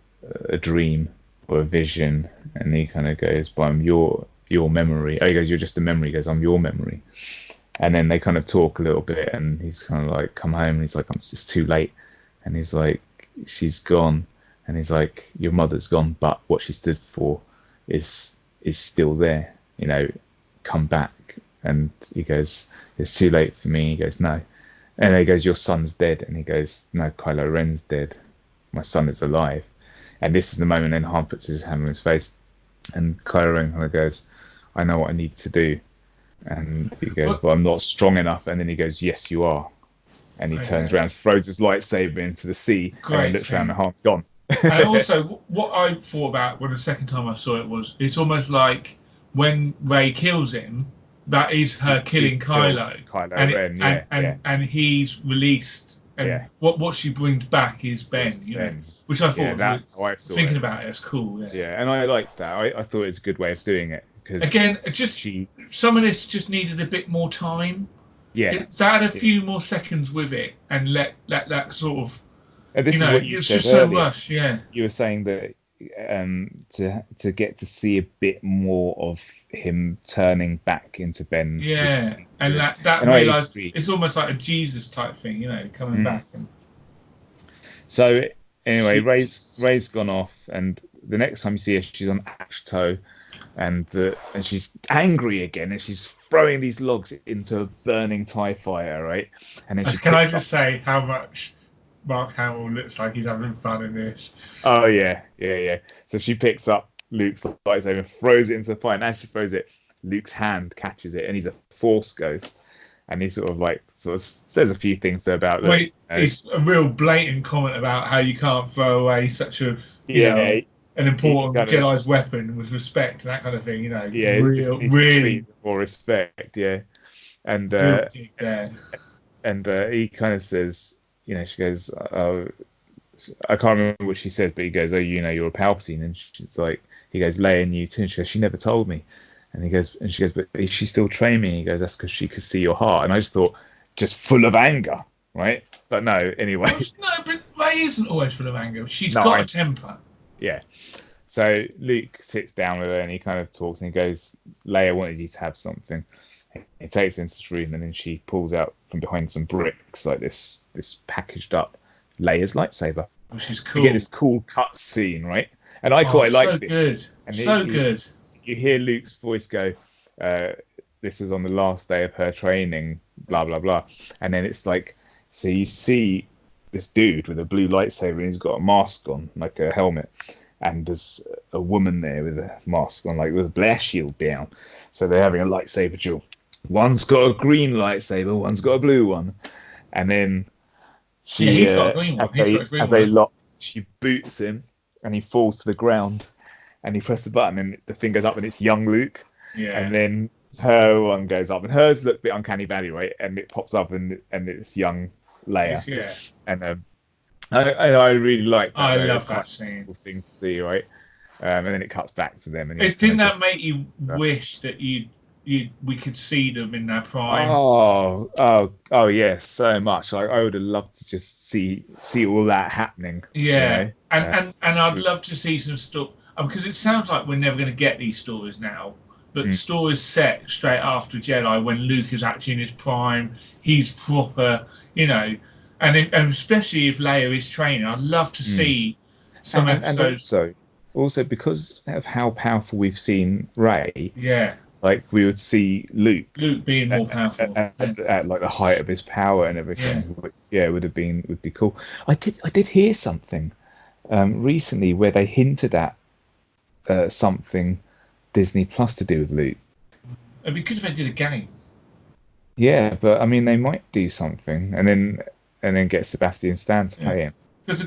dream or a vision." And he kind of goes, "But I'm your memory." Oh, he goes, "You're just a memory." He goes, "I'm your memory." And then they kind of talk a little bit, and he's kind of like, "Come home." And he's like, "It's too late." And he's like, "She's gone." And he's like, "Your mother's gone, but what she stood for is still there. Come back." And he goes, "It's too late for me." He goes, "No." And he goes, "Your son's dead." And he goes, "No, Kylo Ren's dead. My son is alive." And this is the moment then Han puts his hand on his face, and Kylo Ren kind of goes, "I know what I need to do." And he goes, "But I'm not strong enough." And then he goes, "Yes, you are." and he turns around, throws his lightsaber into the sea, and then looks around, and Han's gone. And also, what I thought about when the second time I saw it was, it's almost like when Rey kills him, that is her killing Kylo. And he's released. And what she brings back is Ben, which I thought was thinking about it, it's cool. Yeah, and I like that. I thought it was a good way of doing it. Because again, some of this just needed a bit more time. Yeah. Add a few more seconds with it and let that sort of. And this is what you said just earlier. So rushed, yeah. You were saying that to get to see a bit more of him turning back into Ben. Yeah, and that realised it's almost like a Jesus type thing, coming back. And... So anyway, Rey's gone off, and the next time you see her, she's on Ashto, and she's angry again, and she's throwing these logs into a burning TIE fighter, right? And then can I just say how much Mark Hamill looks like he's having fun in this? Oh yeah. So she picks up Luke's lightsaber and throws it into the fire, and as she throws it, Luke's hand catches it, and he's a Force ghost, and he sort of says a few things about that. Wait, it's a real blatant comment about how you can't throw away such a an important Jedi's weapon with respect, that kind of thing. Yeah, really more respect. Yeah, and he kind of says. She goes, I can't remember what she said, but he goes, you're a Palpatine. And she's like, he goes, Leia knew too. And she goes, she never told me. And she goes, but is she still trained me? He goes, that's because she could see your heart. And I just thought, just full of anger, right? But no, anyway. No, but Rey isn't always full of anger. She's got a temper. Yeah. So Luke sits down with her and he kind of talks and he goes, Leia wanted you to have something. He takes her into this room and then she pulls out from behind some bricks like this packaged up Leia's lightsaber, which is cool. You get this cool cut scene, right? And I quite liked it. So good. You hear Luke's voice go, "This was on the last day of her training, blah blah blah," and then it's like, so you see this dude with a blue lightsaber and he's got a mask on, like a helmet. And there's a woman there with a mask on, like with a blast shield down. So they're having a lightsaber duel. One's got a green lightsaber, one's got a blue one. And then he's got a green one. She boots him and he falls to the ground. And he presses the button and the thing goes up and it's young Luke. Yeah. And then her one goes up and hers looked a bit uncanny valley, right? And it pops up and it's young Leia. Yeah. And I really like that. I love that scene. Cool thing to see, right? And then it cuts back to them. And didn't that make you wish that we could see them in their prime? Oh, yeah, so much. I would have loved to just see all that happening. Yeah, and I'd love to see some stuff because it sounds like we're never going to get these stories now. But stories set straight after Jedi when Luke is actually in his prime, he's proper, And especially if Leia is training, I'd love to see some episodes. And also because of how powerful we've seen Rey. Yeah. Like we would see Luke being more powerful at like the height of his power and everything. Yeah, it would be cool. I did hear something recently where they hinted at something Disney Plus to do with Luke. It'd be good if they did a game. Yeah, but I mean they might do something and then get Sebastian Stan to play him. Because the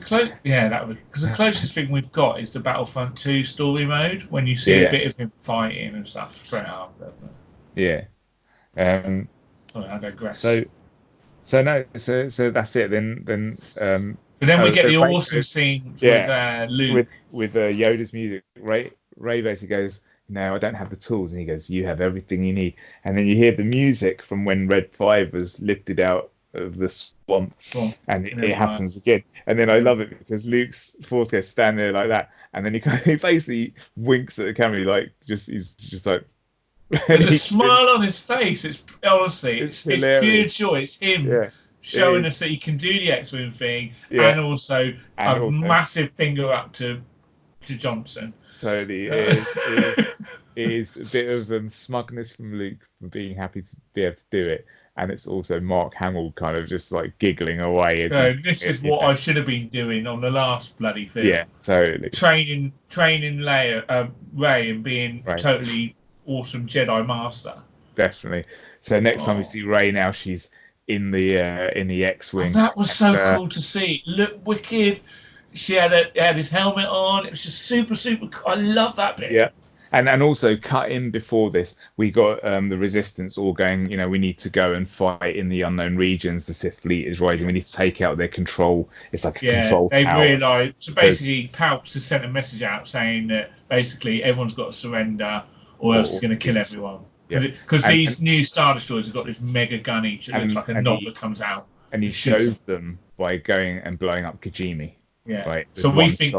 closest thing we've got is the Battlefront 2 story mode when you see a bit of him fighting and stuff straight after. Yeah. Sorry, I digress. So that's it. Then. But then we get the awesome scene with Luke with Yoda's music. Rey basically goes, "No, I don't have the tools," and he goes, "You have everything you need." And then you hear the music from when Red 5 was lifted out of the swamp, and it happens again. And then I love it because Luke's Force goes stand there like that, and then he basically winks at the camera, he's just like with a smile on his face. It's honestly, it's pure joy. It's him showing us that he can do the X-Wing thing, and also a massive finger up to Johnson. Totally, it is a bit of smugness from Luke for being happy to be able to do it. And it's also Mark Hamill kind of just like giggling away. This is what I should have been doing on the last bloody film. Yeah, totally. Training Leia, Rey, and being totally awesome Jedi Master. Definitely. So next time we see Rey now, she's in the X-wing. And that was so cool to see. Look wicked. She had his helmet on. It was just super, super cool. I love that bit. Yeah. And also cut in before this, we got the Resistance all going, we need to go and fight in the unknown regions. The Sith fleet is rising. We need to take out their control. It's like a control they've tower. realised. So basically, Palps has sent a message out saying that basically everyone's got to surrender or else he's going to kill everyone. Because these new Star Destroyers have got this mega gun each. It looks like a knob that comes out. And he showed them by going and blowing up Kijimi. Yeah. Right? So we think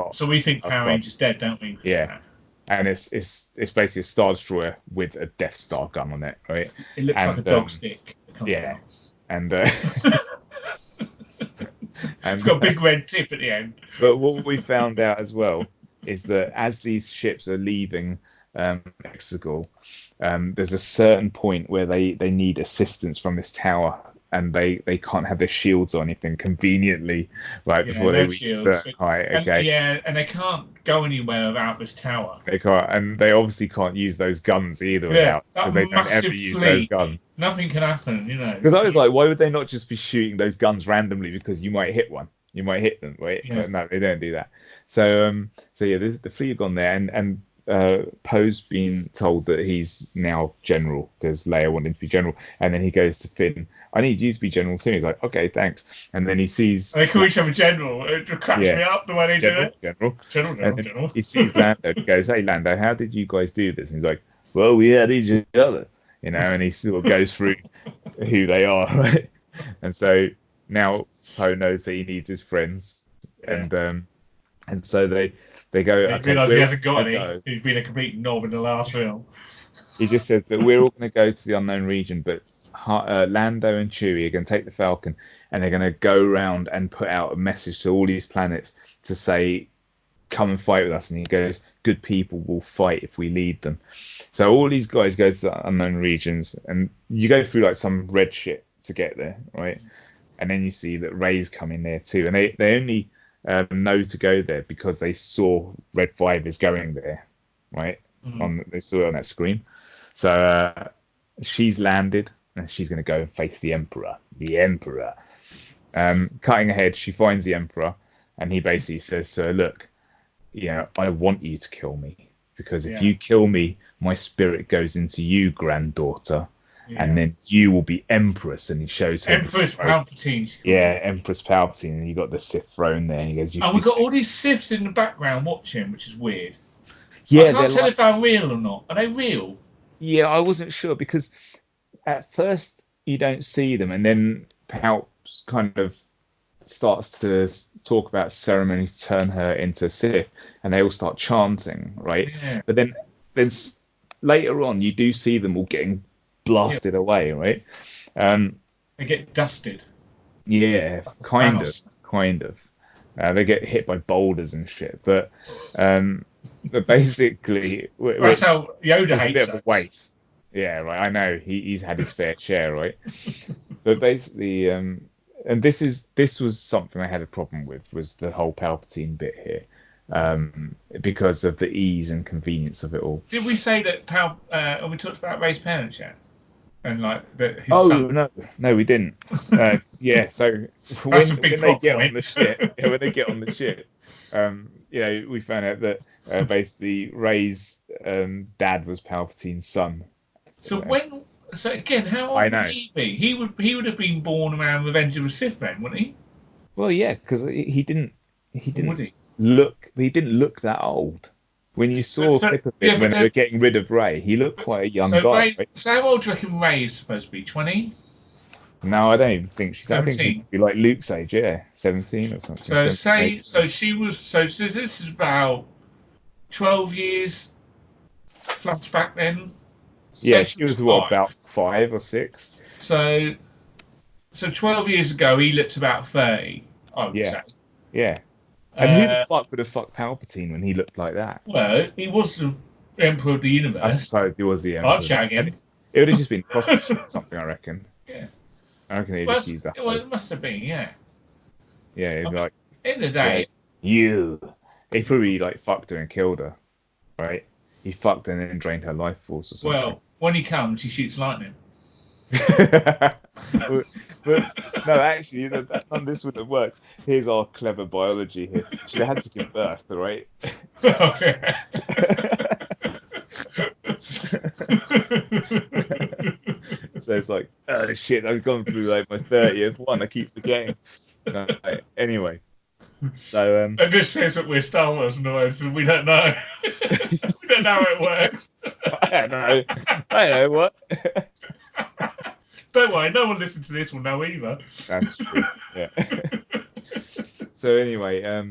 Power Ranger's dead, don't we? Yeah. And it's basically a Star Destroyer with a Death Star gun on it, right? It looks like a dog stick. Yeah. And it's got a big red tip at the end. But what we found out as well is that as these ships are leaving Exegol, there's a certain point where they need assistance from this tower, and they can't have their shields or anything conveniently before they reach a certain height. Okay. And they can't go anywhere without this tower. They can't, and they obviously can't use those guns either without. Because they don't ever use those guns. Nothing can happen, Because I was like, why would they not just be shooting those guns randomly? Because you might hit one, you might hit them, right? Yeah. But no, they don't do that. So the fleet have gone there, and Poe's been told that he's now general because Leia wanted him to be general, and then he goes to Finn, I need you to be general too. He's like, okay, thanks. And then he sees they call each other general. It cracks me up the way they do it. General. He sees Lando and goes, hey Lando, how did you guys do this? And he's like, well, we had each other, and he sort of goes through who they are, right? And so now Poe knows that he needs his friends, and so they go. He realises he hasn't got any. He's been a complete knob in the last film. He just says that we're all going to go to the unknown region, but Lando and Chewie are going to take the Falcon, and they're going to go around and put out a message to all these planets to say, come and fight with us. And he goes, good people will fight if we lead them. So all these guys go to the unknown regions, and you go through like some red shit to get there, right? And then you see that Rey's coming there too, and they only know to go there because they saw Red 5 is going there, right? They saw it on that screen. So she's landed, and she's going to go and face the Emperor. Cutting ahead, she finds the Emperor, and he basically says, so look, I want you to kill me, because if you kill me, my spirit goes into you, granddaughter, and then you will be Empress. And he shows her Empress Palpatine. Yeah, Empress Palpatine, and you got the Sith throne there. And he goes, we've got all these Siths in the background watching, which is weird. Yeah, I can't tell if they're real or not. Are they real? Yeah, I wasn't sure, because at first you don't see them, and then Palps kind of starts to talk about ceremonies to turn her into Sith, and they all start chanting, right? Yeah. But then later on, you do see them all getting blasted away, right? They get dusted. Yeah, kind of. They get hit by boulders and shit, but basically, that's how Yoda hates a bit of a waste. Yeah, right. I know he's had his fair share, right? But basically, and this was something I had a problem with, was the whole Palpatine bit here, because of the ease and convenience of it all. Did we say that we talked about Rey's parents yet? And like his son? No, we didn't. Yeah, so when they get on the ship, we found out that basically Rey's dad was Palpatine's son. So again, how old would he be? He would have been born around Revenge of the Sith then, wouldn't he? Well, yeah, because he didn't look that old. When you saw a clip of it when they were getting rid of Rey, he looked quite a young guy. Right? So how old do you reckon Rey is supposed to be? 20? No, I don't even think she's. 17. I think she'd be like Luke's age, 17 or something. So this is about 12 years flashback then. Yeah, she was about 5 or 6. So 12 years ago, he looked about 30. I would say. Yeah. And who the fuck would have fucked Palpatine when he looked like that? Well, he was the Emperor of the Universe. I suppose he was the Emperor. I'd shag him. It would have just been prostitute or something, I reckon. Yeah. I reckon he just used that. Well, it must have been, yeah. Yeah, he'd be like... In the day... You. He probably, fucked her and killed her, right? He fucked her and then drained her life force or something. Well, when he comes, he shoots lightning. But no, actually, none of this would have worked. Here's our clever biology here. She'd have had to give birth, right? Okay. So it's like, oh shit, I've gone through like my 30th one. I keep forgetting. Right, anyway, so It just says that we're Star Wars nerds and we don't know. We don't know how it works. I don't know. I don't know what. Don't worry, no one listening to this will know either. That's true. Yeah. So anyway,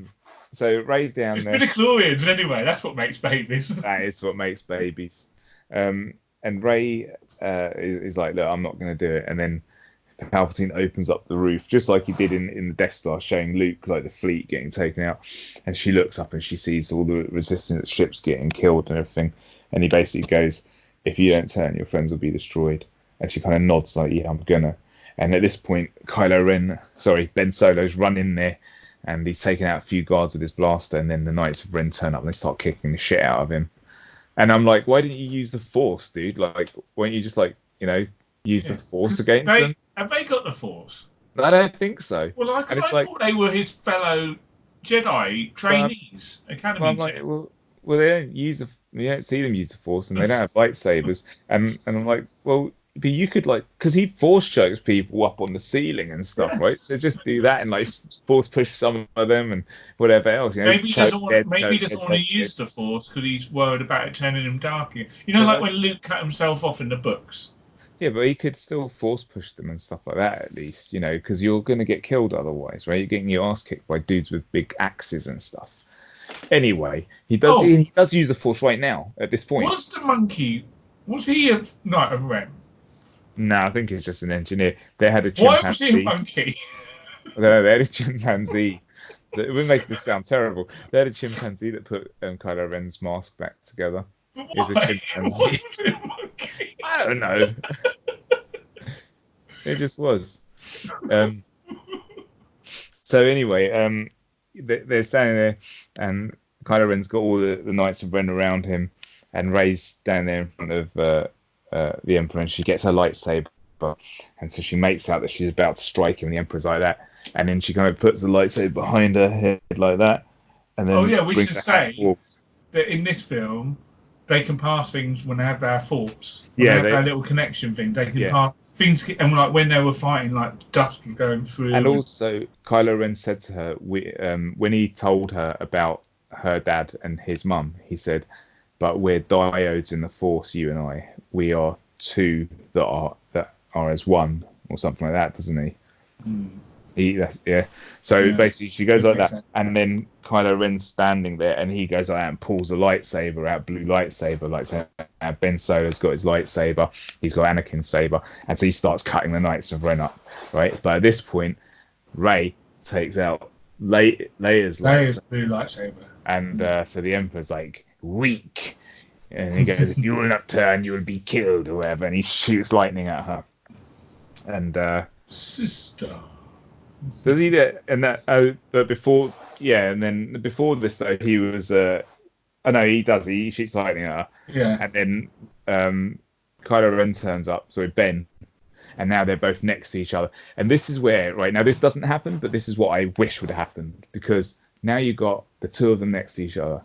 so Ray's down It's there. midichlorians anyway. That's what makes babies. That is what makes babies. And Ray is like, look, I'm not going to do it. And then Palpatine opens up the roof, just like he did in the Death Star, showing Luke like the fleet getting taken out. And she looks up and she sees all the Resistance ships getting killed and everything. And he basically goes, if you don't turn, your friends will be destroyed. And she kind of nods like, yeah, I'm gonna. And at this point, Ben Solo's run in there, and he's taken out a few guards with his blaster. And then the Knights of Ren turn up and they start kicking the shit out of him. And I'm like, why didn't you use the Force, dude? Like, why don't you just use the Force against them? Have they got the Force? I don't think so. Well, I thought they were his fellow Jedi trainees, academy. Well, I'm like, well, they don't you don't see them use the Force, and they don't have lightsabers. And I'm like, well, but you could because he Force chokes people up on the ceiling and stuff, right? So just do that and Force push some of them and whatever else. Maybe he doesn't want to use the Force because he's worried about it turning him dark. Like when Luke cut himself off in the books. Yeah, but he could still Force push them and stuff like that at least, because you're going to get killed otherwise, right? You're getting your ass kicked by dudes with big axes and stuff. Anyway, he does use the Force right now at this point. Was the monkey? Was he a Knight of Ren? No, I think he's just an engineer. They had a chimpanzee. Why was he a monkey? No, they had a chimpanzee. It would make this sound terrible. They had a chimpanzee that put Kylo Ren's mask back together. Why? Why was it a monkey? I don't know. It just was. So anyway, they're standing there, and Kylo Ren's got all the Knights of Ren around him, and Rey's down there in front of the Emperor, and she gets her lightsaber, and so she makes out that she's about to strike him. And the Emperor's like that, and then she kind of puts the lightsaber behind her head like that, and then we should say that in this film they can pass things when they have their thoughts. They have their little connection thing. They can pass things, and when they were fighting, dust was going through. And also, Kylo Ren said to her, when he told her about her dad and his mum, he said, "But we're diodes in the Force, you and I. We are two that are as one," or something like that, doesn't he? So basically, she goes like that, sense. And then Kylo Ren's standing there, and he goes like that and pulls a lightsaber out, blue lightsaber. Like so, Ben Solo's got his lightsaber, he's got Anakin's saber, and so he starts cutting the Knights of Ren up, right? But at this point, Rey takes out Leia's blue lightsaber, and so the Emperor's like, weak. And he goes, "If you will not turn, you will be killed," or whatever. And he shoots lightning at her. And sister. Does he? And that. But before, and then before this though, he was. No, he does. He shoots lightning at her. Yeah. And then Kylo Ren turns up. Sorry, Ben. And now they're both next to each other. And this is where, right now, this doesn't happen, but this is what I wish would have happened, because now you got the two of them next to each other.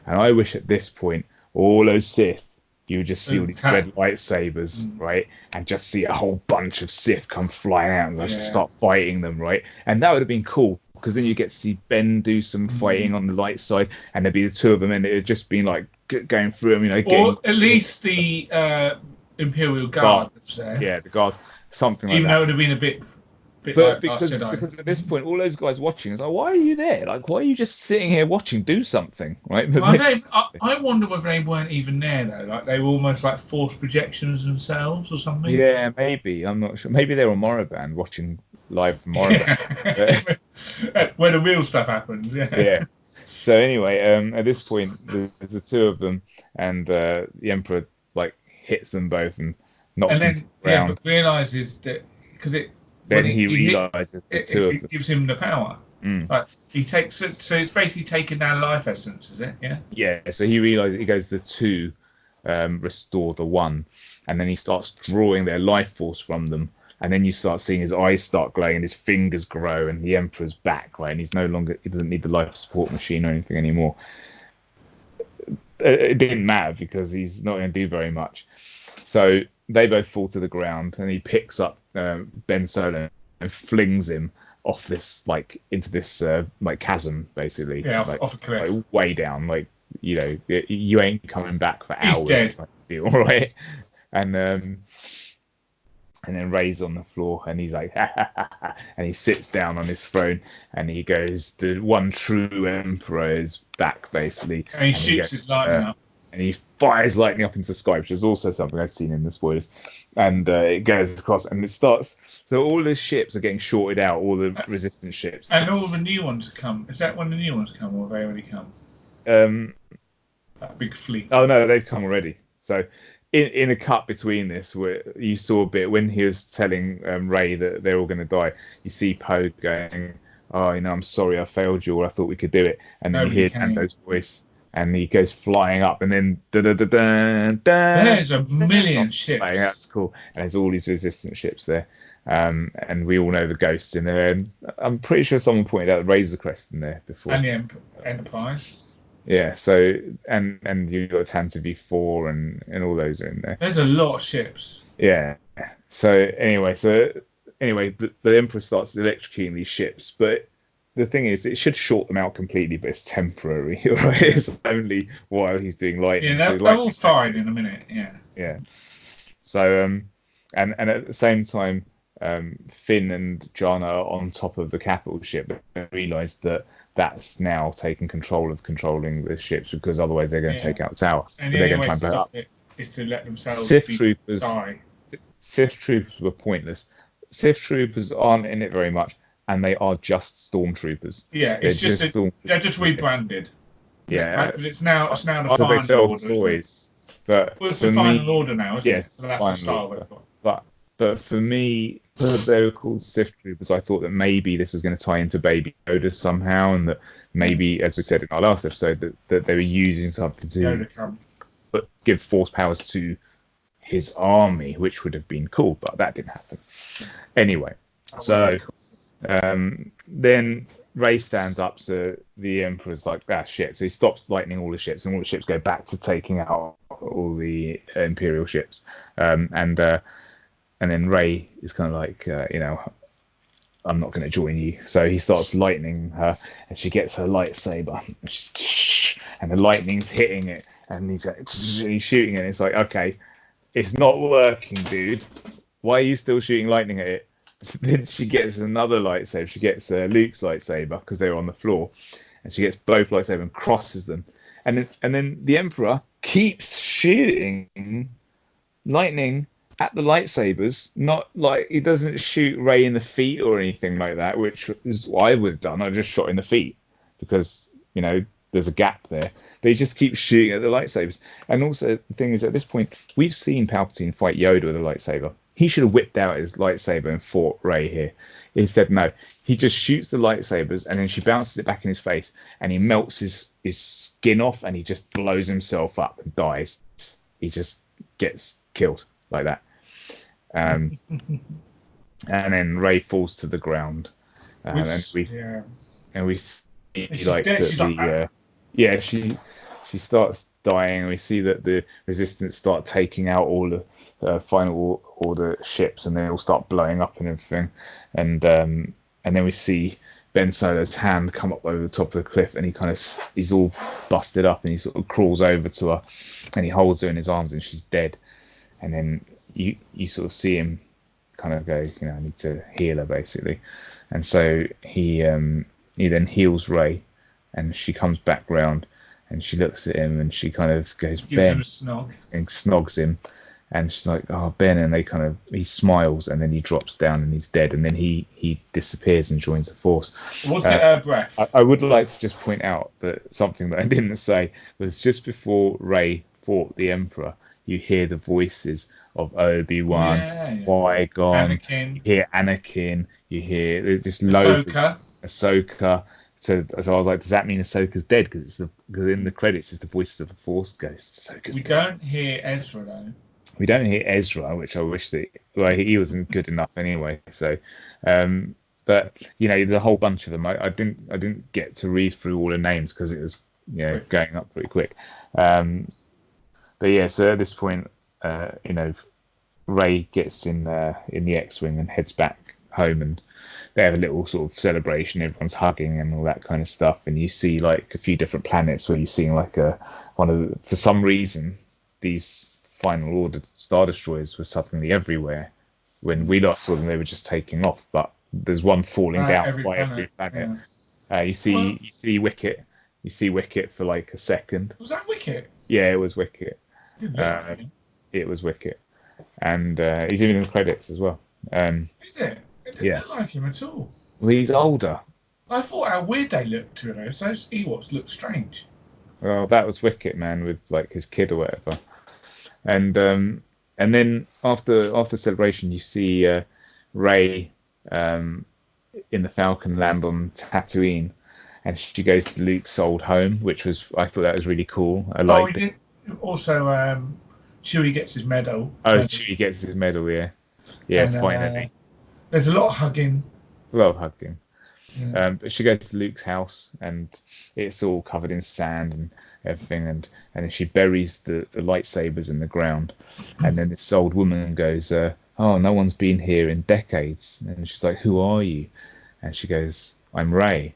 And I wish at this point, all those Sith, you would just see all these red lightsabers, right? And just see a whole bunch of Sith come flying out and just start fighting them, right? And that would have been cool, because then you get to see Ben do some fighting on the light side, and there'd be the two of them, and it would just be going through them, or at least the Imperial Guard. The guards, something like that. Even though it would have been a bit but because at this point, all those guys watching, it's like, why are you there? Why are you just sitting here watching? Do something, right? But I wonder whether they weren't even there though. They were almost like forced projections themselves or something. Yeah, maybe. I'm not sure. Maybe they were Moraband watching live from Moraband. Where the real stuff happens. Yeah. So anyway, at this point, there's the two of them, and the Emperor hits them both and knocks them around. But realizes that because it. Then he realizes the two of them. It gives him the power. He takes it, so it's basically taking down life essence, is it? Yeah. Yeah. So he realizes, he goes, the two restore the one, and then he starts drawing their life force from them, and then you start seeing his eyes start glowing and his fingers grow, and the Emperor's back, right? And he doesn't need the life support machine or anything anymore. It didn't matter because he's not going to do very much. So they both fall to the ground, and he picks up Ben Solo and flings him off this into this chasm, basically. Yeah, off a cliff, way down. You ain't coming back for hours. He's dead. All right, and then Rey's on the floor, and he's like, ha, ha, ha, ha, and he sits down on his throne, and he goes, "The one true Emperor is back," basically. And he shoots his lightning up. And he fires lightning up into the sky, which is also something I've seen in the spoilers. And it goes across, and it starts. So all the ships are getting shorted out, all the resistance ships. And all the new ones come. Is that when the new ones come, or have they already come? That big fleet. Oh, no, they've come already. So in a cut between this, where you saw a bit when he was telling Rey that they're all going to die, you see Poe going, "Oh, I'm sorry, I failed you, or I thought we could do it." And then you hear Lando's voice, and he goes flying up, and then there's a million ships. That's cool, and there's all these resistance ships there, and we all know the ghosts in there. And I'm pretty sure someone pointed out the Razor Crest in there before, and the Enterprise. Yeah, so and you've got Tantive V4 and all those are in there. There's a lot of ships. Yeah. So anyway, the Emperor starts electrocuting these ships, but the thing is, it should short them out completely, but it's temporary. Right? It's only while he's doing lightning. Yeah, they're all fine in a minute. Yeah. Yeah. So and at the same time, Finn and Jana are on top of the capital ship. They realise that that's now taking controlling the ships, because otherwise they're going to take out the tower. And so they're going to try and blow up. It is to let themselves die. Sith troopers were pointless. Sith troopers aren't in it very much, and they are just stormtroopers. Yeah, they're just rebranded. Yeah, because it's now the final they sell order. Toys, but it's the final order now, isn't it? So that's the style they've got. But for me, because they were called Sith troopers, I thought that maybe this was going to tie into Baby Yoda somehow, and that maybe, as we said in our last episode, that they were using something to give force powers to his army, which would have been cool, but that didn't happen. Anyway, then Rey stands up, so the Emperor's like, "Ah, shit." So he stops lightning all the ships, and all the ships go back to taking out all the Imperial ships. And then Rey is kind of like, I'm not going to join you. So he starts lightning her, and she gets her lightsaber, and the lightning's hitting it, and he's shooting it. And it's like, okay, it's not working, dude. Why are you still shooting lightning at it? Then she gets another lightsaber. She gets Luke's lightsaber, because they were on the floor, and she gets both lightsabers and crosses them. And then the Emperor keeps shooting lightning at the lightsabers, not like he doesn't shoot Rey in the feet or anything like that, which is what I would have done. I just shot in the feet because there's a gap there. But he just keeps shooting at the lightsabers. And also the thing is, at this point, we've seen Palpatine fight Yoda with a lightsaber. He should have whipped out his lightsaber and fought Rey here. Instead, no, he just shoots the lightsabers, and then she bounces it back in his face, and he melts his skin off, and he just blows himself up and dies. He just gets killed like that. And then Rey falls to the ground, and we see she starts dying, and we see that the Resistance start taking out all the final order ships, and they all start blowing up and everything, and then we see Ben Solo's hand come up over the top of the cliff, and he's all busted up, and he sort of crawls over to her, and he holds her in his arms, and she's dead. And then you sort of see him kind of go, I need to heal her, basically. And so he then heals Rey, and she comes back round, and she looks at him, and she kind of goes, gives Ben, him a snog. And snogs him, and she's like, "Oh, Ben," and he smiles, and then he drops down, and he's dead, and then he disappears and joins the Force. What's her breath? I would like to just point out that something that I didn't say was just before Rey fought the Emperor, you hear the voices of Obi-Wan, Qui-Gon, Anakin. You hear Anakin, you hear there's just loads Ahsoka. of Ahsoka. So I was like, does that mean Ahsoka's dead? Because in the credits it's the voices of the Force ghosts. We don't hear Ezra though. We don't hear Ezra, which I wish that he wasn't good enough anyway. So, but there's a whole bunch of them. I didn't get to read through all the names because it was going up pretty quick. But yeah, so at this point, Rey gets in the X-wing and heads back home, and they have a little sort of celebration. Everyone's hugging and all that kind of stuff, and you see like a few different planets where you're seeing like for some reason these Final Order Star Destroyers were suddenly everywhere. When we last saw them, they were just taking off, but there's one falling down every planet. Yeah. You see Wicket. You see Wicket for like a second. Was that Wicket? Yeah, it was Wicket. It was Wicket, and he's even in the credits as well. Is it? It didn't look like him at all. Well, he's older. I thought how weird they looked to those. Those Ewoks look strange. Well, that was Wicket, man, with like his kid or whatever. And then after celebration, you see Rey in the Falcon land on Tatooine, and she goes to Luke's old home, I thought that was really cool. I liked it. Also, Chewie gets his medal. Chewie gets his medal, yeah. Yeah, and, finally. There's a lot of hugging. A lot of hugging. Yeah. But she goes to Luke's house, and it's all covered in sand and everything, and then she buries the lightsabers in the ground, and then this old woman goes, "Oh, no one's been here in decades," and she's like, "Who are you?" And she goes, "I'm Rey,"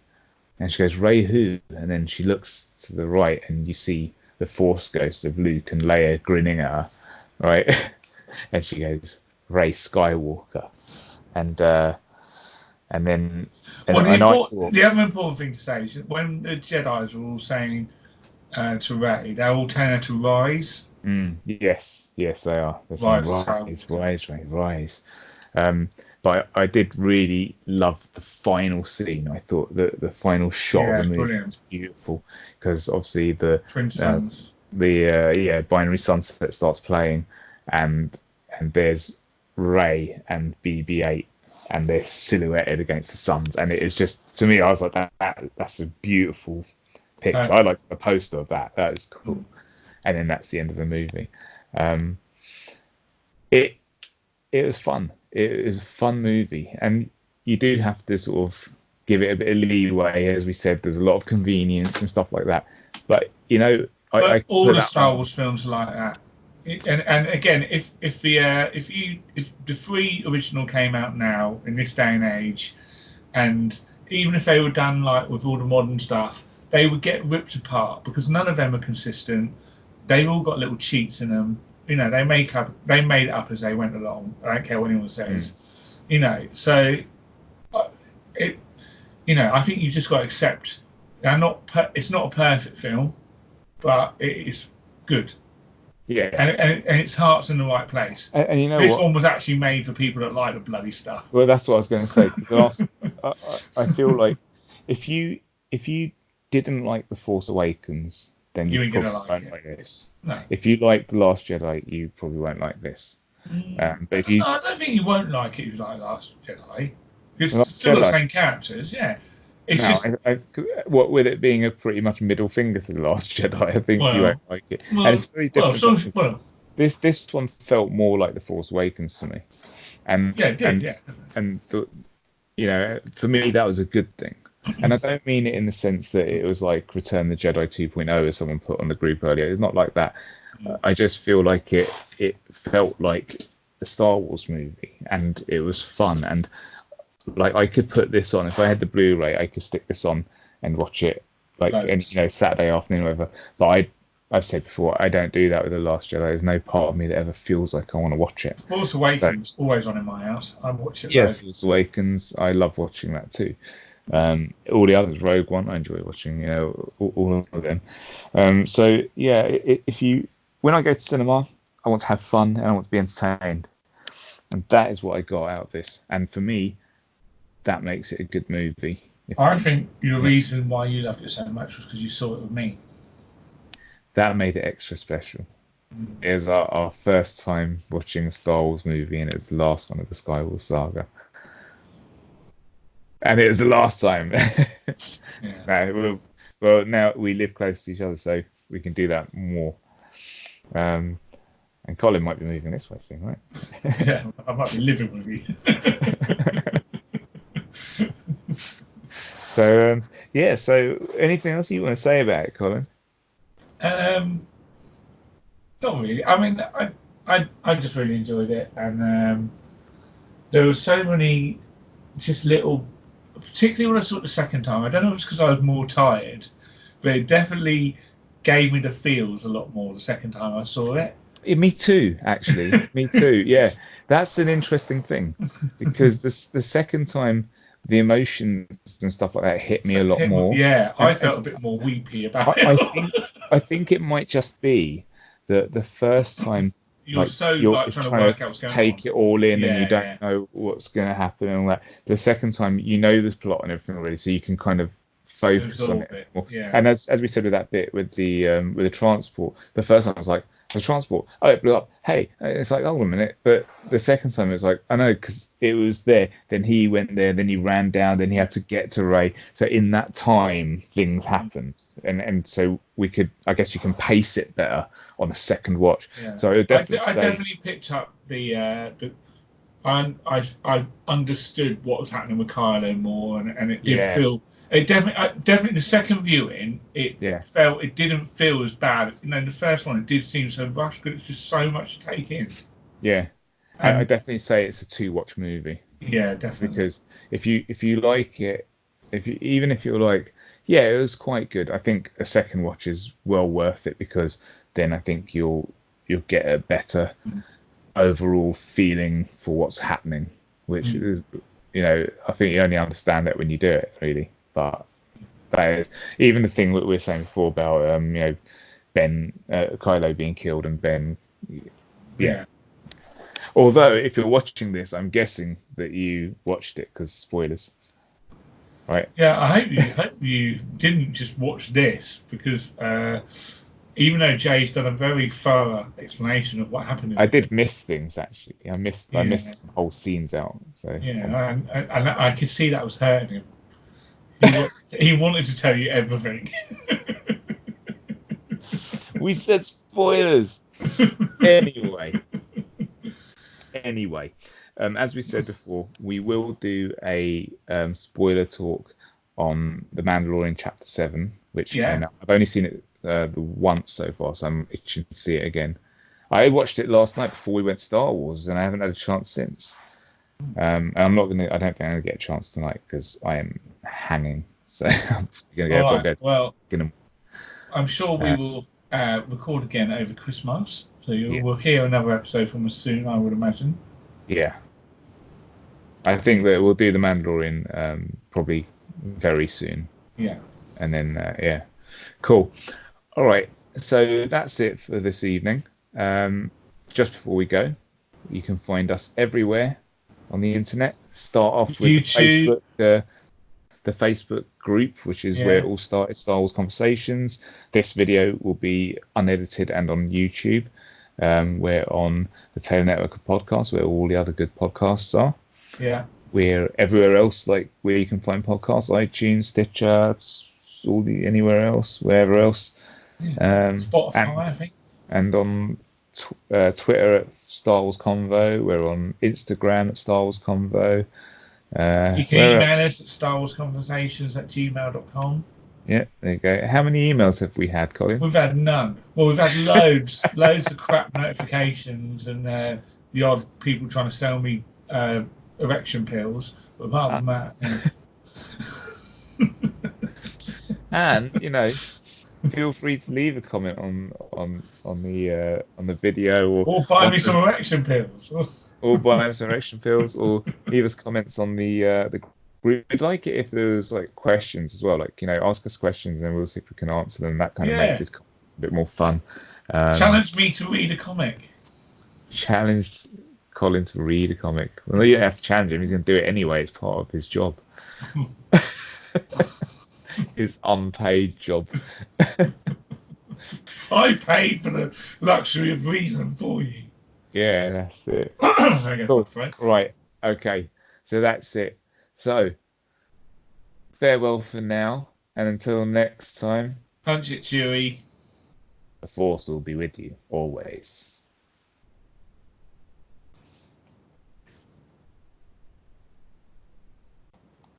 and she goes, "Rey who?" And then she looks to the right, and you see the Force ghost of Luke and Leia grinning at her, right? And she goes, "Rey Skywalker," and then. The other important thing to say is that when the Jedis were all saying to Rey, they're all telling her to rise. Yes, they are. They're saying, rise. But I did really love the final scene. I thought the final shot of the movie was beautiful, because obviously the Twin Suns, binary sunset starts playing, and there's Rey and BB-8. And they're silhouetted against the suns, and it is just, to me, I was like, that's a beautiful picture. I like the poster of that. That is cool. And then that's the end of the movie. It was fun. It was a fun movie, and you do have to sort of give it a bit of leeway. As we said, there's a lot of convenience and stuff like that. But all the Star Wars films are like that. And again, if the 3 original came out now in this day and age, and even if they were done like with all the modern stuff, they would get ripped apart because none of them are consistent. They've all got little cheats in them. They made it up as they went along. I don't care what anyone says. So I think you just got to accept. It's not a perfect film, but it is good. Yeah, and its heart's in the right place. And this one was actually made for people that like the bloody stuff. Well, that's what I was going to say. I feel like if you didn't like The Force Awakens, then you probably won't like this. No. If you like The Last Jedi, you probably won't like this. But if you, I don't think you won't like it if you like Last Jedi. Because it's still the same characters, yeah. It's just what with it being a pretty much middle finger to The Last Jedi, I think you won't like it. And it's very different. This one felt more like The Force Awakens to me, and it did, and for me that was a good thing. And I don't mean it in the sense that it was like Return the Jedi 2.0 as someone put on the group earlier. It's not like that. I just feel like it felt like a Star Wars movie, and it was fun. And like I could put this on if I had the Blu-ray, I could stick this on and watch it Saturday afternoon or whatever. But I've said before, I don't do that with The Last Jedi. There's no part of me that ever feels like I want to watch it. Force Awakens always on in my house. I watch it. Yeah, Force Awakens. I love watching that too. All the others, Rogue One, I enjoy watching. All of them. So yeah, when I go to cinema, I want to have fun and I want to be entertained, and that is what I got out of this. And for me, that makes it a good movie. I think the reason why you loved it so much was because you saw it with me. That made it extra special. It was our first time watching a Star Wars movie, and it was the last one of the Skywalker saga. And it was the last time. Yeah. Well, now we live close to each other, so we can do that more. And Colin might be moving this way soon, right? Yeah, I might be living with you. So yeah. So anything else you want to say about it, Colin? Not really. I mean, I just really enjoyed it, and there were so many just little, particularly when I saw it the second time. I don't know if it's because I was more tired, but it definitely gave me the feels a lot more the second time I saw it. Me too, actually. Me too. Yeah, that's an interesting thing because the second time the emotions and stuff like that hit me a lot more. Yeah, I And felt a bit more weepy about I it. think it might just be that the first time, You're like so you're like trying to trying work to out what's going on. take it all in and you Yeah, don't yeah. know what's going to happen and all that. The second time, you know the plot and everything already, so you can kind of focus on Absorb it it. more. Yeah. And as we said with that bit with the transport, the first time I was like, the transport, oh, it blew up. Hey, it's like, hold on a minute. But the second time, it's like, I know, because it was there. Then he went there. Then he ran down. Then he had to get to Ray. So in that time, things happened, and so we could, I guess, you can pace it better on a second watch. Yeah. So I would definitely I definitely picked up the I understood what was happening with Kylo more, and it did yeah, feel it definitely the second viewing yeah. it didn't feel as bad. You know, the first one it did seem so rushed, but it's just so much to take in. Yeah, I And definitely say it's a two-watch movie yeah, definitely. because if you like it, if you even if you're like, yeah, it was quite good. I think a second watch is well worth it because then I think you'll get a better overall feeling for what's happening, which is, I think you only understand that when you do it, really. But that is even the thing that we were saying before about Ben Kylo being killed and Ben, yeah. Yeah. Although if you're watching this, I'm guessing that you watched it because spoilers, right? Yeah, I hope you didn't just watch this because even though Jay's done a very thorough explanation of what happened in I it. did miss things actually. I Yeah, missed some whole scenes out. So yeah, and I could see that was hurting him. He wanted to tell you everything. we said spoilers anyway. Anyway, as we said before, we will do a spoiler talk on The Mandalorian Chapter 7, which came out. I've only seen it the once so far, so I'm itching to see it again. I watched it last night before we went Star Wars, and I haven't had a chance since. And I don't think I'm gonna get a chance tonight because I am hanging. So I'm gonna go. All right. Well, gonna, I'm sure we will record again over Christmas, so you will yes. hear another episode from us soon, I would imagine. Yeah. I think that we'll do The Mandalorian probably very soon. Yeah. And then, yeah. Cool. All right. So that's it for this evening. Just before we go, you can find us everywhere on the internet. Start off with YouTube. The Facebook group, which is where it all started, Star Wars Conversations. This video will be unedited and on YouTube. We're on the Taylor Network of podcasts, where all the other good podcasts are. Yeah. We're everywhere else, like where you can find podcasts, iTunes, Stitcher, anywhere else, wherever else. Spotify, I think. And on Twitter at Star Wars Convo. We're on Instagram at Star Wars Convo. You can email us at starwarsconversations@gmail.com. Yeah, there you go. How many emails have we had, Colin? We've had none. Well, we've had loads of crap notifications and the odd people trying to sell me erection pills. But apart from that, and feel free to leave a comment on the video or buy me some erection pills. Or buy us erection pills, or leave us comments on the group. We'd like it if there was like questions as well, like ask us questions and we'll see if we can answer them. That kind of make it a bit more fun. Challenge me to read a comic. Challenge Colin to read a comic. Well, you don't have to challenge him; he's going to do it anyway. It's part of his job. His unpaid job. I paid for the luxury of reading them for you. Yeah, that's it. Cool. Right. Okay. So that's it. So farewell for now, and until next time. Punch it, Chewie. The Force will be with you always.